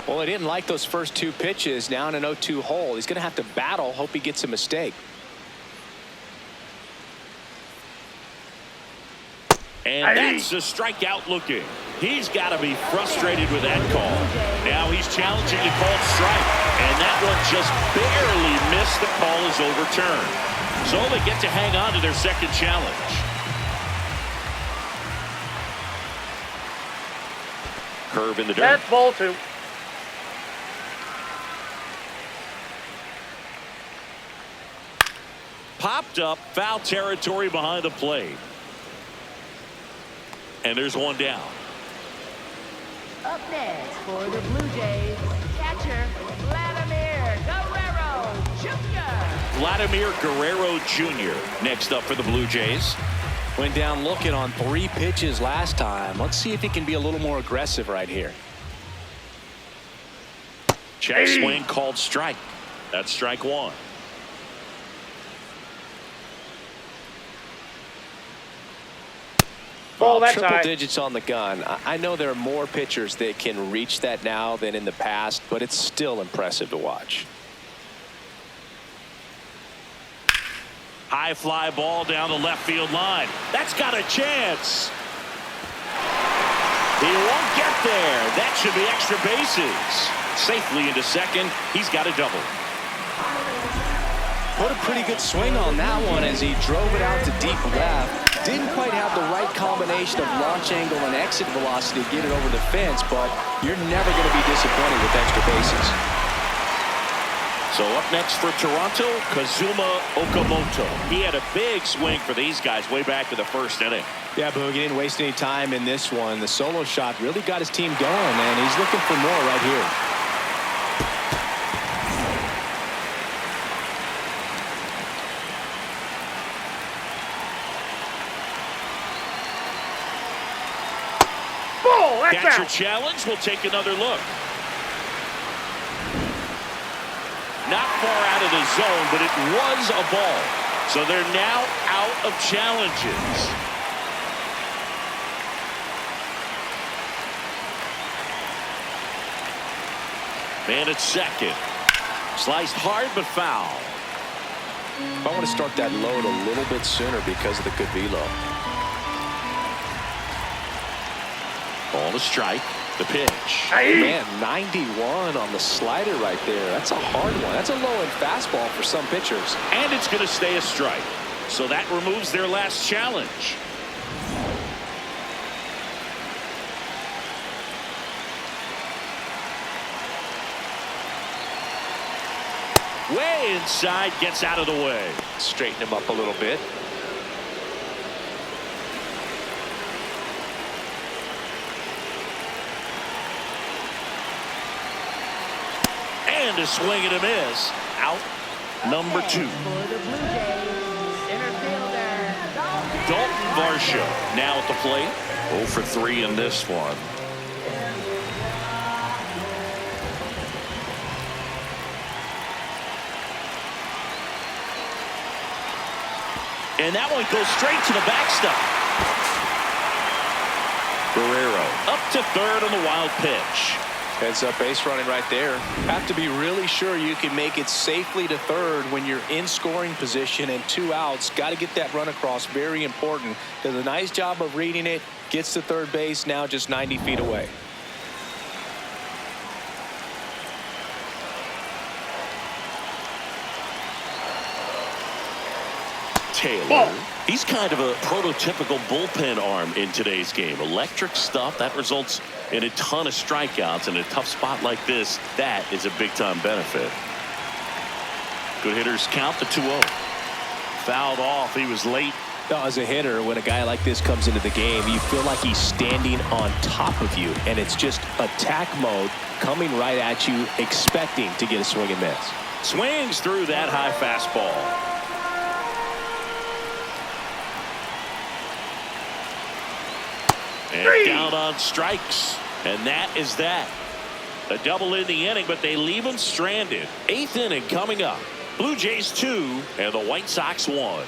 Well, he didn't like those first 2 pitches. Now in an 0-2 hole, he's going to have to battle. Hope he gets a mistake. And that's a strikeout looking. He's got to be frustrated with that call. Now he's challenging a called strike. And that one just barely missed. The call is overturned. So they get to hang on to their second challenge. Curve in the dirt. That's ball 2. Popped up, foul territory behind the plate. And there's one down. Up next for the Blue Jays, catcher Vladimir Guerrero Jr. Vladimir Guerrero Jr. next up for the Blue Jays. Went down looking on 3 pitches last time. Let's see if he can be a little more aggressive right here. Check swing called strike. That's strike 1. Ball that Triple time. digits on the gun. I know there are more pitchers that can reach that now than in the past, but it's still impressive to watch. High fly ball down the left field line. That's got a chance. He won't get there. That should be extra bases. Safely into second. He's got a double. Put a pretty good swing on that one as he drove it out to deep left. Didn't quite have the right combination of launch angle and exit velocity to get it over the fence, but you're never going to be disappointed with extra bases. So up next for Toronto, Kazuma Okamoto. He had a big swing for these guys way back in the first inning. Yeah, Boog, he didn't waste any time in this one. The solo shot really got his team going, and he's looking for more right here. Catcher challenge. We'll take another look. Not far out of the zone, but it was a ball. So they're now out of challenges. Man at second. Sliced hard but foul. I want to start that load a little bit sooner because of the good velo. Ball to strike. The pitch. Man, 91 on the slider right there. That's a hard one. That's a low-end fastball for some pitchers. And it's going to stay a strike. So that removes their last challenge. Way inside, gets out of the way. Straighten him up a little bit. And a swing and a miss. Out number 2. For the Blue Jays, center fielder Dalton Varsho now at the plate. 0 for 3 in this one. And that one goes straight to the backstop. Guerrero Up to third on the wild pitch. Heads up base running right there. Have to be really sure you can make it safely to third when you're in scoring position and 2 outs. Got to get that run across. Very important. Does a nice job of reading it. Gets to third base. Now just 90 feet away. Taylor. Ball. He's kind of a prototypical bullpen arm in today's game. Electric stuff that results in a ton of strikeouts. In a tough spot like this, that is a big-time benefit. Good hitters count the 2-0. Fouled off. He was late. As a hitter, when a guy like this comes into the game, you feel like he's standing on top of you, and it's just attack mode coming right at you, expecting to get a swing and miss. Swings through that high fastball. And down on strikes. And that is that. A double in the inning, but they leave him stranded. 8th inning coming up. Blue Jays 2 and the White Sox 1.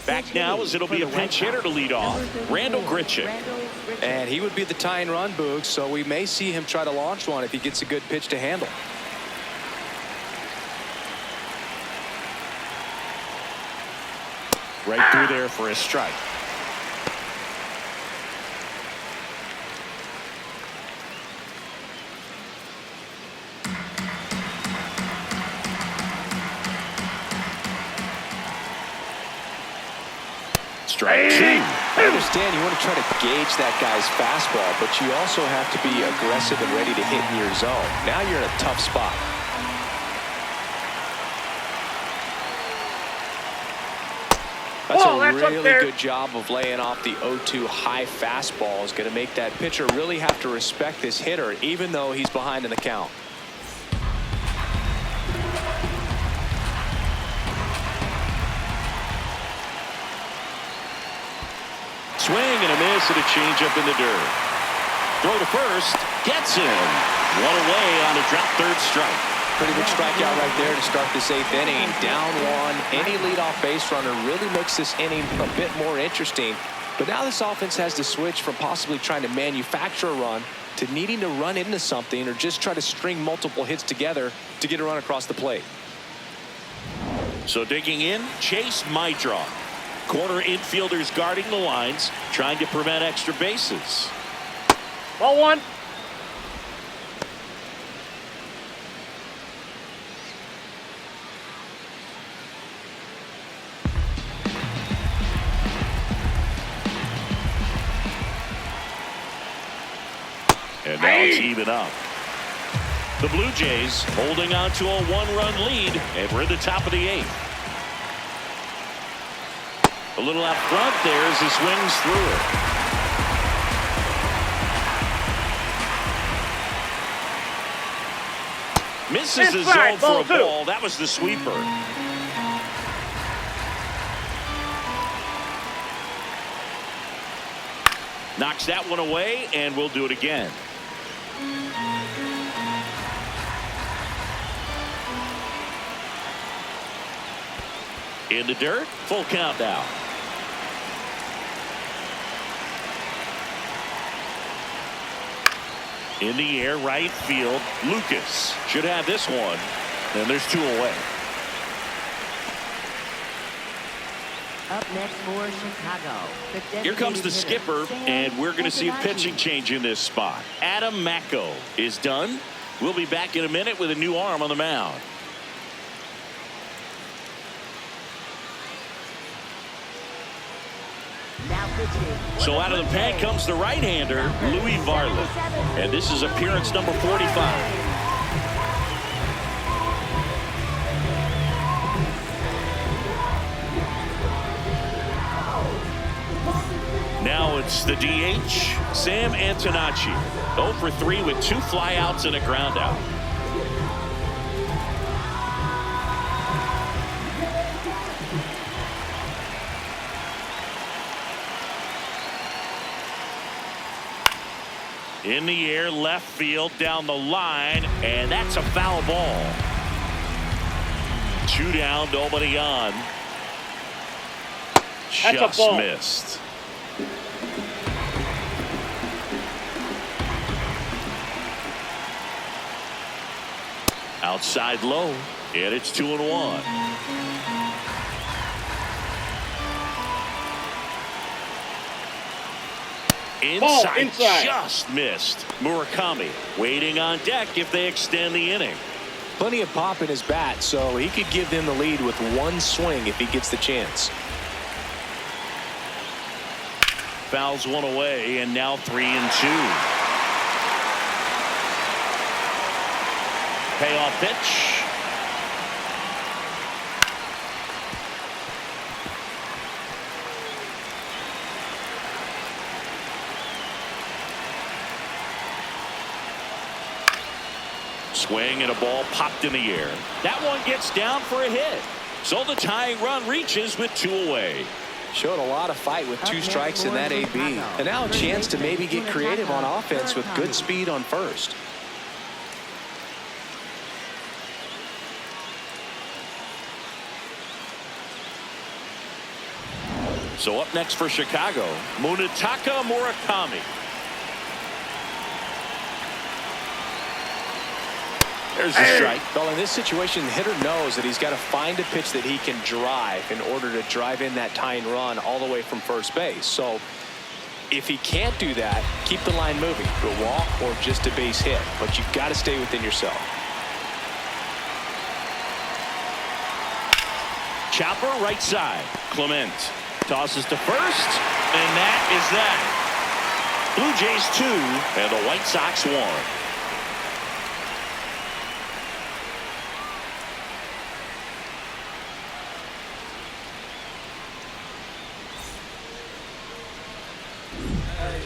Back now as it'll be a pinch hitter to lead off. Randall Grichuk. And he would be the tying run, Boog, so we may see him try to launch one if he gets a good pitch to handle. Right through there for a strike. Strike 2. I understand you want to try to gauge that guy's fastball, but you also have to be aggressive and ready to hit in your zone. Now you're in a tough spot. That's a really good job of laying off the 0-2 high fastball. Is going to make that pitcher really have to respect this hitter, even though he's behind in the count. Swing and a miss and a changeup in the dirt. Throw to first. Gets him. One away on a drop third strike. Pretty good strikeout right there to start this 8th inning. Down 1. Any leadoff base runner really makes this inning a bit more interesting. But now this offense has to switch from possibly trying to manufacture a run to needing to run into something or just try to string multiple hits together to get a run across the plate. So digging in, Chase Mydroth. Corner infielders guarding the lines, trying to prevent extra bases. Ball 1. And now it's even up. The Blue Jays holding on to a 1-run lead, and we're at the top of the 8th. A little out front there as he swings through it. Misses his zone for a ball. That was the sweeper. Knocks that one away, and we'll do it again. In the dirt, full count now. In the air, right field. Lucas should have this one. And there's 2 away. Up next for Chicago. Here comes the skipper, and we're going to see a pitching change in this spot. Adam Macko is done. We'll be back in a minute with a new arm on the mound. So out of the pen comes the right-hander, Louis Varland. And this is appearance number 45. Now it's the DH, Sam Antonacci. 0 for 3 with 2 flyouts and a groundout. In the air, left field, down the line, and that's a foul ball. 2 down, nobody on. Just missed. Outside low, and it's 2-1. Inside, just missed. Murakami waiting on deck if they extend the inning. Plenty of pop in his bat, so he could give them the lead with one swing if he gets the chance. Fouls one away, and now 3-2. Payoff pitch. Swing and a ball popped in the air. That one gets down for a hit. So the tying run reaches with 2 away. Showed a lot of fight with 2 strikes in that AB. And now a chance to maybe get creative on offense with good speed on first. So up next for Chicago, Munetaka Murakami. There's a strike. Well, in this situation, the hitter knows that he's got to find a pitch that he can drive in order to drive in that tying run all the way from first base. So if he can't do that, keep the line moving to a walk or just a base hit. But you've got to stay within yourself. Chopper right side. Clement tosses to first, and that is that. Blue Jays 2 and the White Sox 1.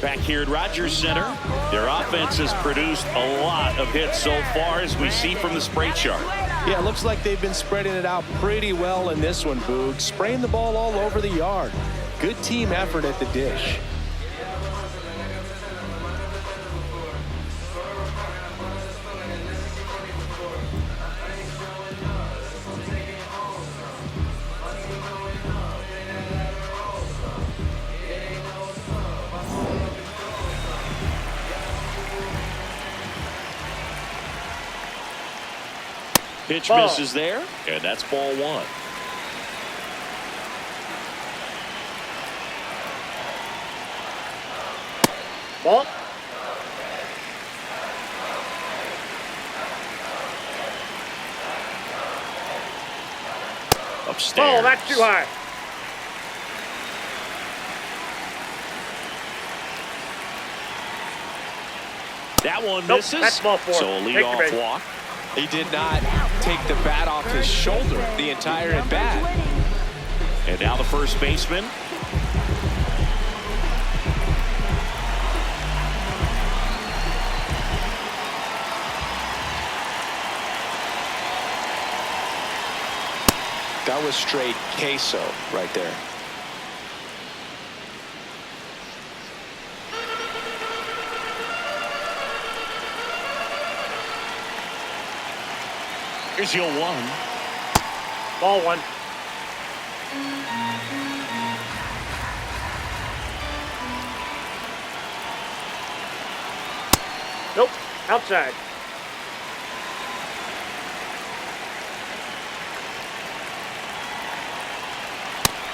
Back here at Rogers Center, their offense has produced a lot of hits so far, as we see from the spray chart. Yeah, it looks like they've been spreading it out pretty well in this one, Boog. Spraying the ball all over the yard. Good team effort at the dish. Pitch misses there, and that's ball 1. Ball. Upstairs. Oh, that's too high. That one misses. That's ball 4. So a leadoff walk. He did not take the bat off his shoulder the entire at bat. And now the first baseman. That was straight queso right there. Here's your 1. Ball 1. Nope. Outside.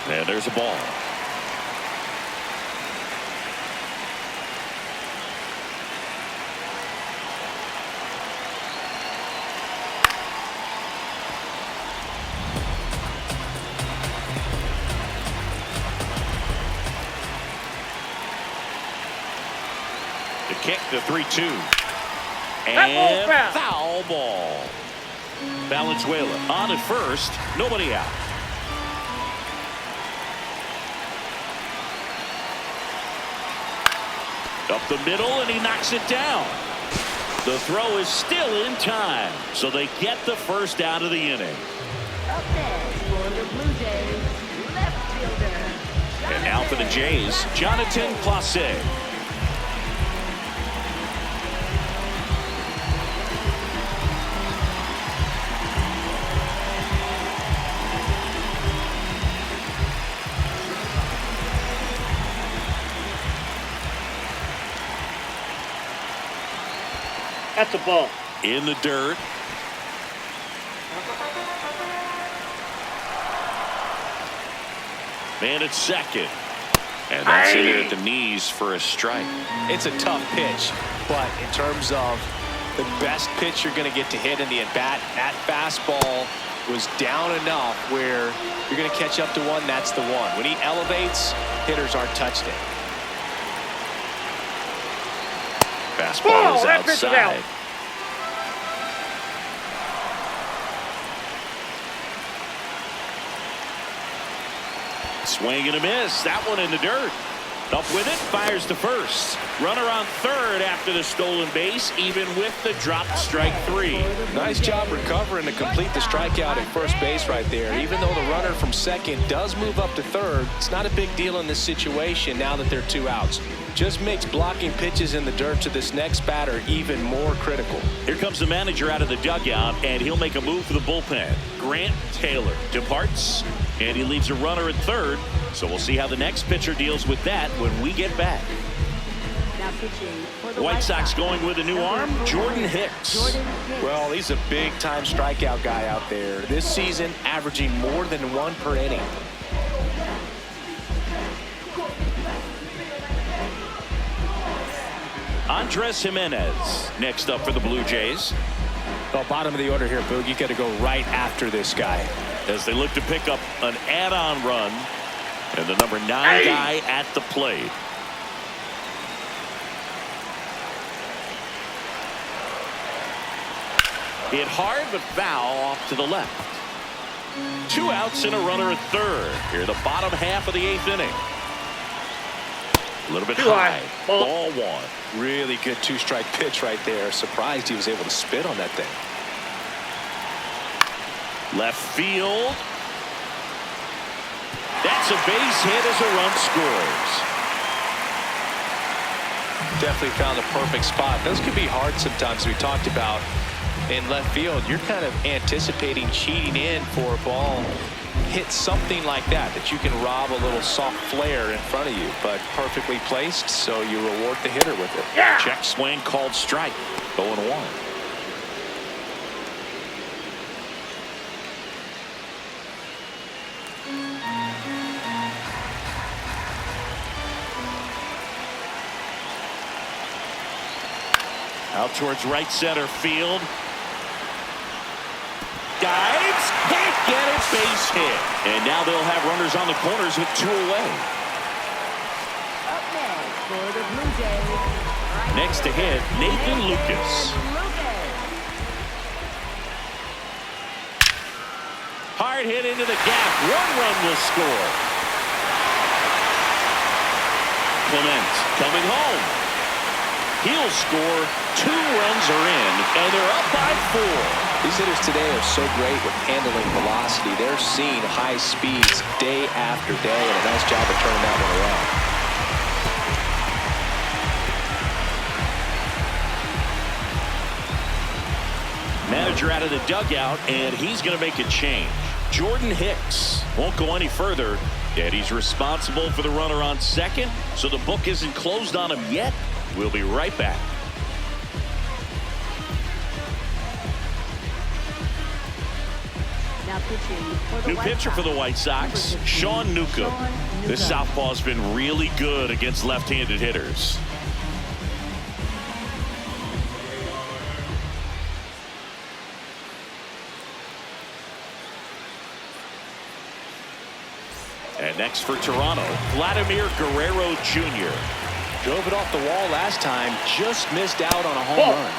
And there's a ball. The kick, the 3-2. And foul ball. Valenzuela on at first, nobody out. Up the middle, and he knocks it down. The throw is still in time, so they get the first out of the inning. Up next for the Blue Jays, left fielder. And now for the Jays, Jonathan Clase. That's a ball. In the dirt. Man at second. And that's in there at the knees for a strike. It's a tough pitch, but in terms of the best pitch you're going to get to hit in the at-bat, that fastball was down enough where you're going to catch up to one, that's the one. When he elevates, hitters aren't touching it. Fastball is outside. Swing and a miss. That one in the dirt. Up with it, fires to first. Runner on third after the stolen base, even with the dropped strike three. Nice job recovering to complete the strikeout at first base right there. Even though the runner from second does move up to third, it's not a big deal in this situation now that there are 2 outs. Just makes blocking pitches in the dirt to this next batter even more critical. Here comes the manager out of the dugout, and he'll make a move for the bullpen. Grant Taylor departs, and he leaves a runner at third. So we'll see how the next pitcher deals with that when we get back. Now pitching for the White Sox going with a new arm, Jordan Hicks. Well, he's a big-time strikeout guy out there. This season, averaging more than 1 per inning. Andres Jimenez next up for the Blue Jays. Well, bottom of the order here, Boog. You got to go right after this guy. As they look to pick up an add-on run. And the number 9 guy at the plate. Hit hard but foul off to the left. 2 outs and a runner at third. Here the bottom half of the 8th inning. A little bit high. Ball 1. Really good 2-strike pitch right there. Surprised he was able to spit on that thing. Left field. That's a base hit as a run scores. Definitely found the perfect spot. Those can be hard sometimes. We talked about in left field. You're kind of anticipating cheating in for a ball. Hit something like that you can rob a little soft flare in front of you, but perfectly placed, so you reward the hitter with it. Yeah. Check swing called strike. 0-1. Out towards right center field. Dives, can't get it, base hit. And now they'll have runners on the corners with 2 away. Up next for the Blue Jays. Next to hit, Nathan Lucas. Hard hit into the gap. 1 run will score. Clement coming home. He'll score. 2 runs are in, and they're up by 4. These hitters today are so great with handling velocity. They're seeing high speeds day after day, and a nice job of turning that one around. Manager out of the dugout, and he's going to make a change. Jordan Hicks won't go any further, and he's responsible for the runner on second, so the book isn't closed on him yet. We'll be right back. Now pitching for the New pitcher for the White Sox, Sean Newcomb. This southpaw's been really good against left-handed hitters. And next for Toronto, Vladimir Guerrero Jr. Drove it off the wall last time, just missed out on a home run.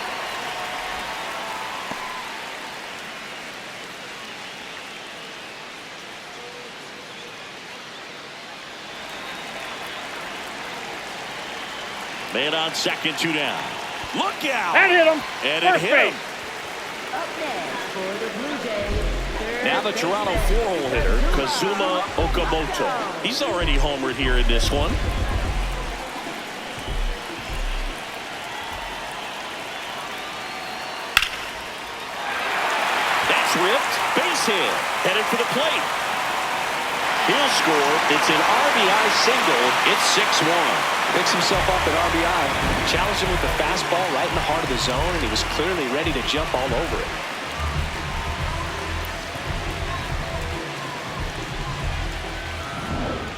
Man on second, 2 down. Look out! That hit him. And it hit him. Up next for the Blue Jays. Now the Toronto 4-hole hitter, Kazuma Okamoto. He's already homered here in this one. That's ripped. Base hit. Headed for the plate. He'll score. It's an RBI single. It's 6-1. Picks himself up at RBI. Challenged him with the fastball right in the heart of the zone, and he was clearly ready to jump all over it.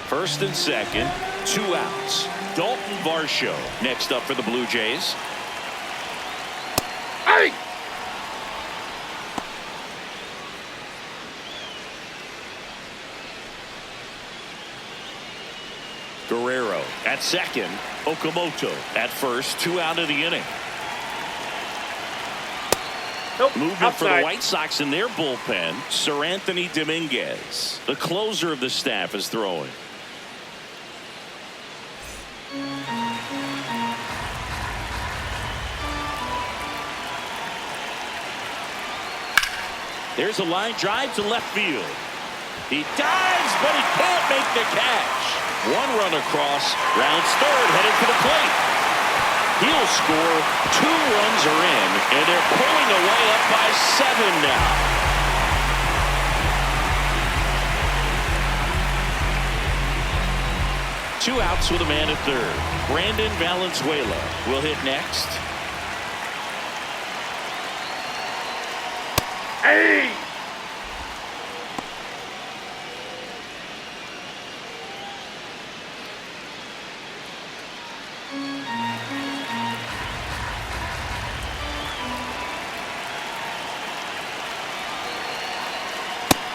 First and second, 2 outs. Dalton Varsho next up for the Blue Jays. Hey! Guerrero at second. Okamoto at first. 2 out of the inning. Nope. Movement Outside. for the White Sox in their bullpen. Sir Anthony Dominguez, the closer of the staff, is throwing. There's a line drive to left field. He dives, but he can't make the catch. 1 run across, rounds third, headed for the plate. He'll score. 2 runs are in, and they're pulling away up by 7 now. Two outs with a man at third. Brandon Valenzuela will hit next. Hey!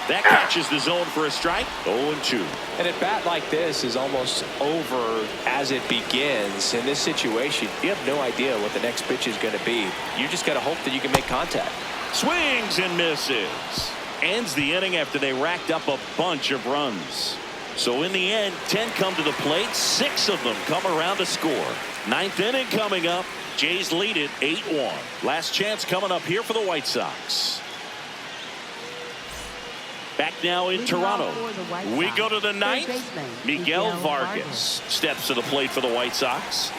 That catches the zone for a strike. 0-2. And at bat like this is almost over as it begins. In this situation, you have no idea what the next pitch is going to be. You just got to hope that you can make contact. Swings and misses. Ends the inning after they racked up a bunch of runs. So in the end, 10 come to the plate. 6 of them come around to score. 9th inning coming up. Jays lead it 8-1. Last chance coming up here for the White Sox. Back now in Toronto. We go to the 9th. Miguel Vargas steps to the plate for the White Sox.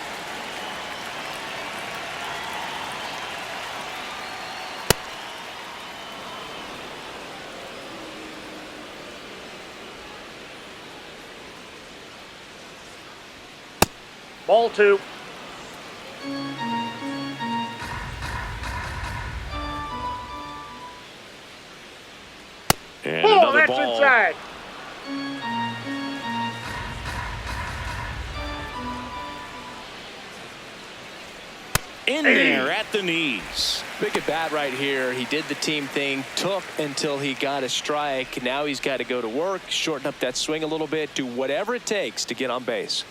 Ball 2. And Oh, another that's ball. inside. In there at the knees. Big at bat right here. He did the team thing, took until he got a strike. Now he's got to go to work, shorten up that swing a little bit, do whatever it takes to get on base.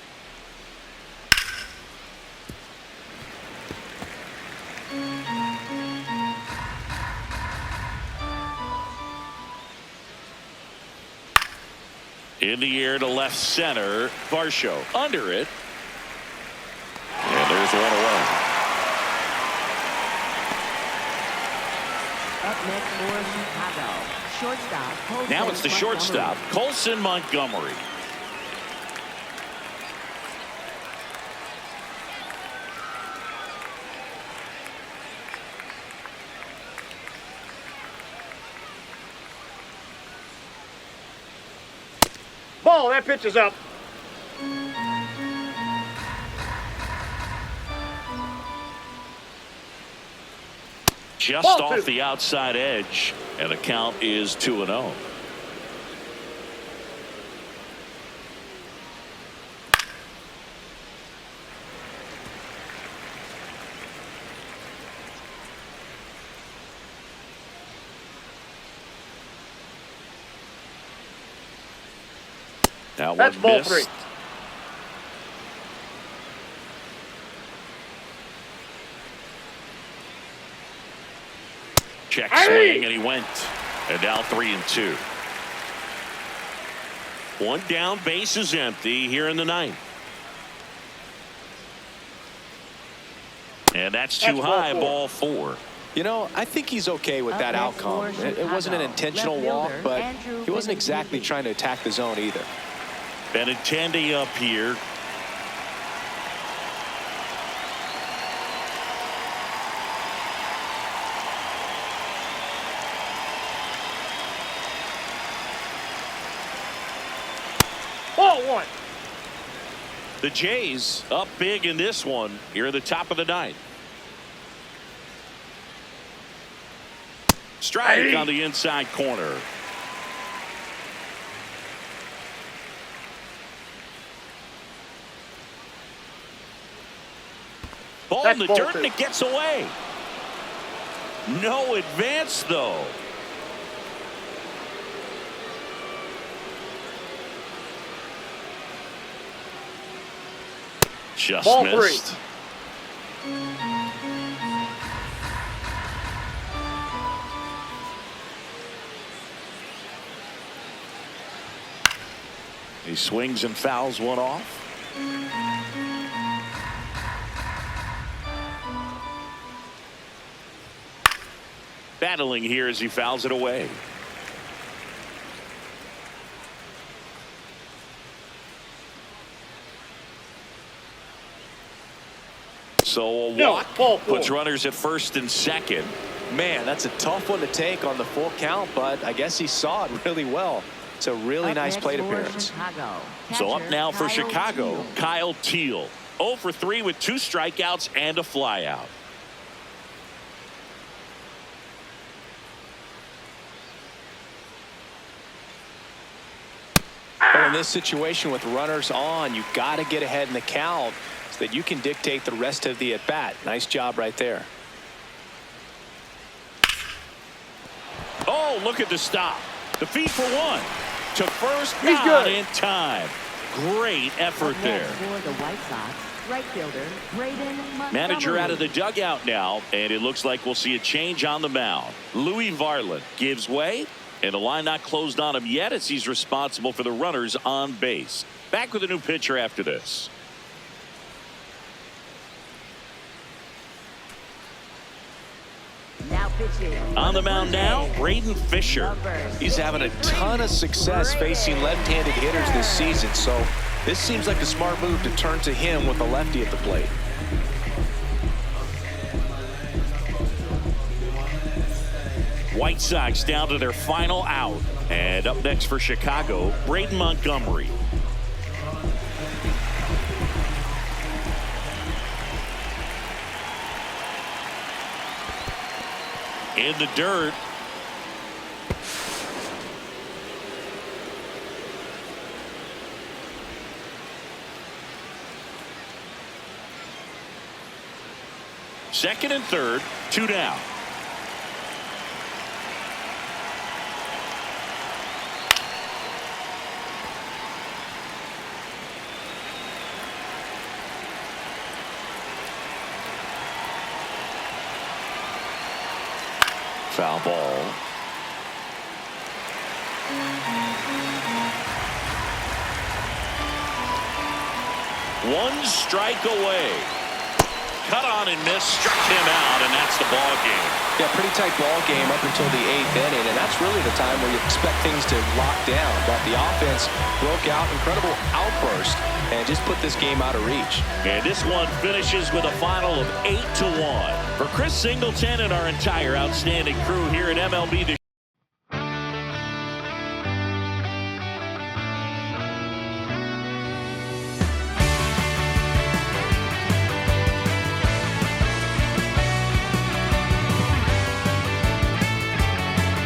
In the air to left center. Varsho under it. And there's 1 away. Up next for Chicago. Shortstop. Colson Now it's the shortstop, Colson Montgomery. Ball, that pitch is up. Just Ball off 2. the outside edge, and the count is 2-0. Now That's one ball missed. 3. Check Hey! swing, and he went. And now 3-2. 1 down, base is empty here in the 9th. And that's too high, ball 4. You know, I think he's okay with that outcome. It wasn't an intentional walk, but he wasn't exactly trying to attack the zone either. Benintendi up here. The Jays up big in this one here at the top of the ninth. Strike on the inside corner. Ball in the dirt and it gets away. No advance though. Just Ball missed. 3. He swings and fouls one off. Battling here as he fouls it away. So a walk puts runners at first and second. Man, that's a tough one to take on the full count, but I guess he saw it really well. It's a really nice plate appearance. So up now for Chicago, Kyle Teal. 0 for 3 with 2 strikeouts and a flyout. But in this situation with runners on, you've got to get ahead in the count so that you can dictate the rest of the at-bat. Nice job right there. Oh, look at the stop. The feed for 1. To first, not in time. Great effort there. For the White Sox, right fielder Braden Montgomery. Manager out of the dugout now, and it looks like we'll see a change on the mound. Louis Varland gives way, and the line not closed on him yet as he's responsible for the runners on base. Back with a new pitcher after this. Now pitching. On the mound now, Braden Fisher. He's having a ton of success facing left-handed hitters this season, so this seems like a smart move to turn to him with a lefty at the plate. White Sox down to their final out. And up next for Chicago, Braden Montgomery. In the dirt. Second and third, 2 down. Foul ball. One strike away. Cut on and missed, struck him out, and that's the ball game. Yeah, pretty tight ball game up until the 8th inning, and that's really the time where you expect things to lock down. But the offense broke out, incredible outburst, and just put this game out of reach. And this one finishes with a final of 8-1. For Chris Singleton and our entire outstanding crew here at MLB The